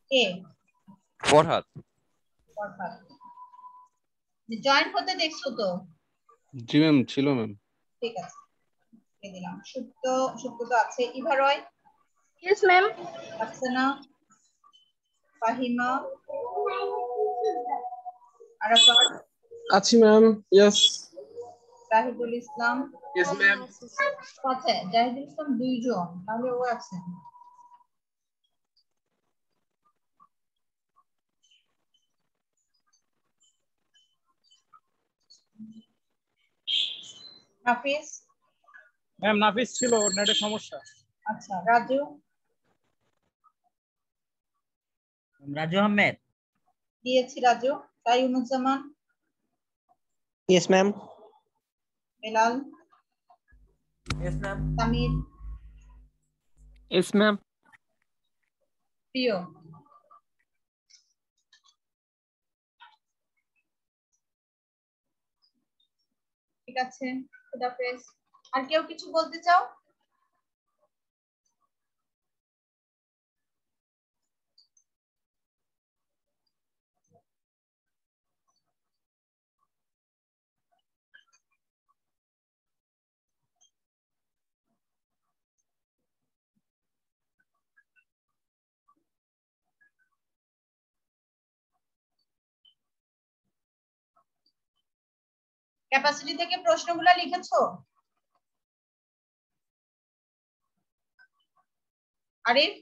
B: কে?
A: ফরহাদ।
B: ফরহাদ জয়েন হতে দেখছো তো?
C: জি ম্যাম ছিল ম্যাম।
B: ঠিক আছে, দিয়ে দিলাম। সুপ্ত তো আছে। ইভা রয়।
O: Yes, ma'am.
B: Afsana. Fahima. Arafat.
L: Achi, ma'am. Yes.
B: Zahidul ইসলাম।
F: Yes, ma'am.
B: আচ্ছা, জাহিদুল ইসলাম 2 জন, তাহলে ও আছে। নাফিস।
E: ম্যাম নাফিস ছিল, নেটের সমস্যা।
B: আচ্ছা, রাজু।
I: রাজু আহমেদ।
B: দিয়েছি Raju. Kaiyumuzzaman.
L: Yes, ma'am.
B: Belal.
I: Yes, ma'am.
B: Tamir.
L: Yes, ma'am.
B: প্রিয়। ঠিক আছে, খুদাহাফেজ। আর কেউ কিছু বলতে চাও? ক্যাপাসিটি থেকে প্রশ্নগুলো লিখেছো? আরিফ।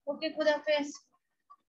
B: ওকে, খুদাহাফেজ।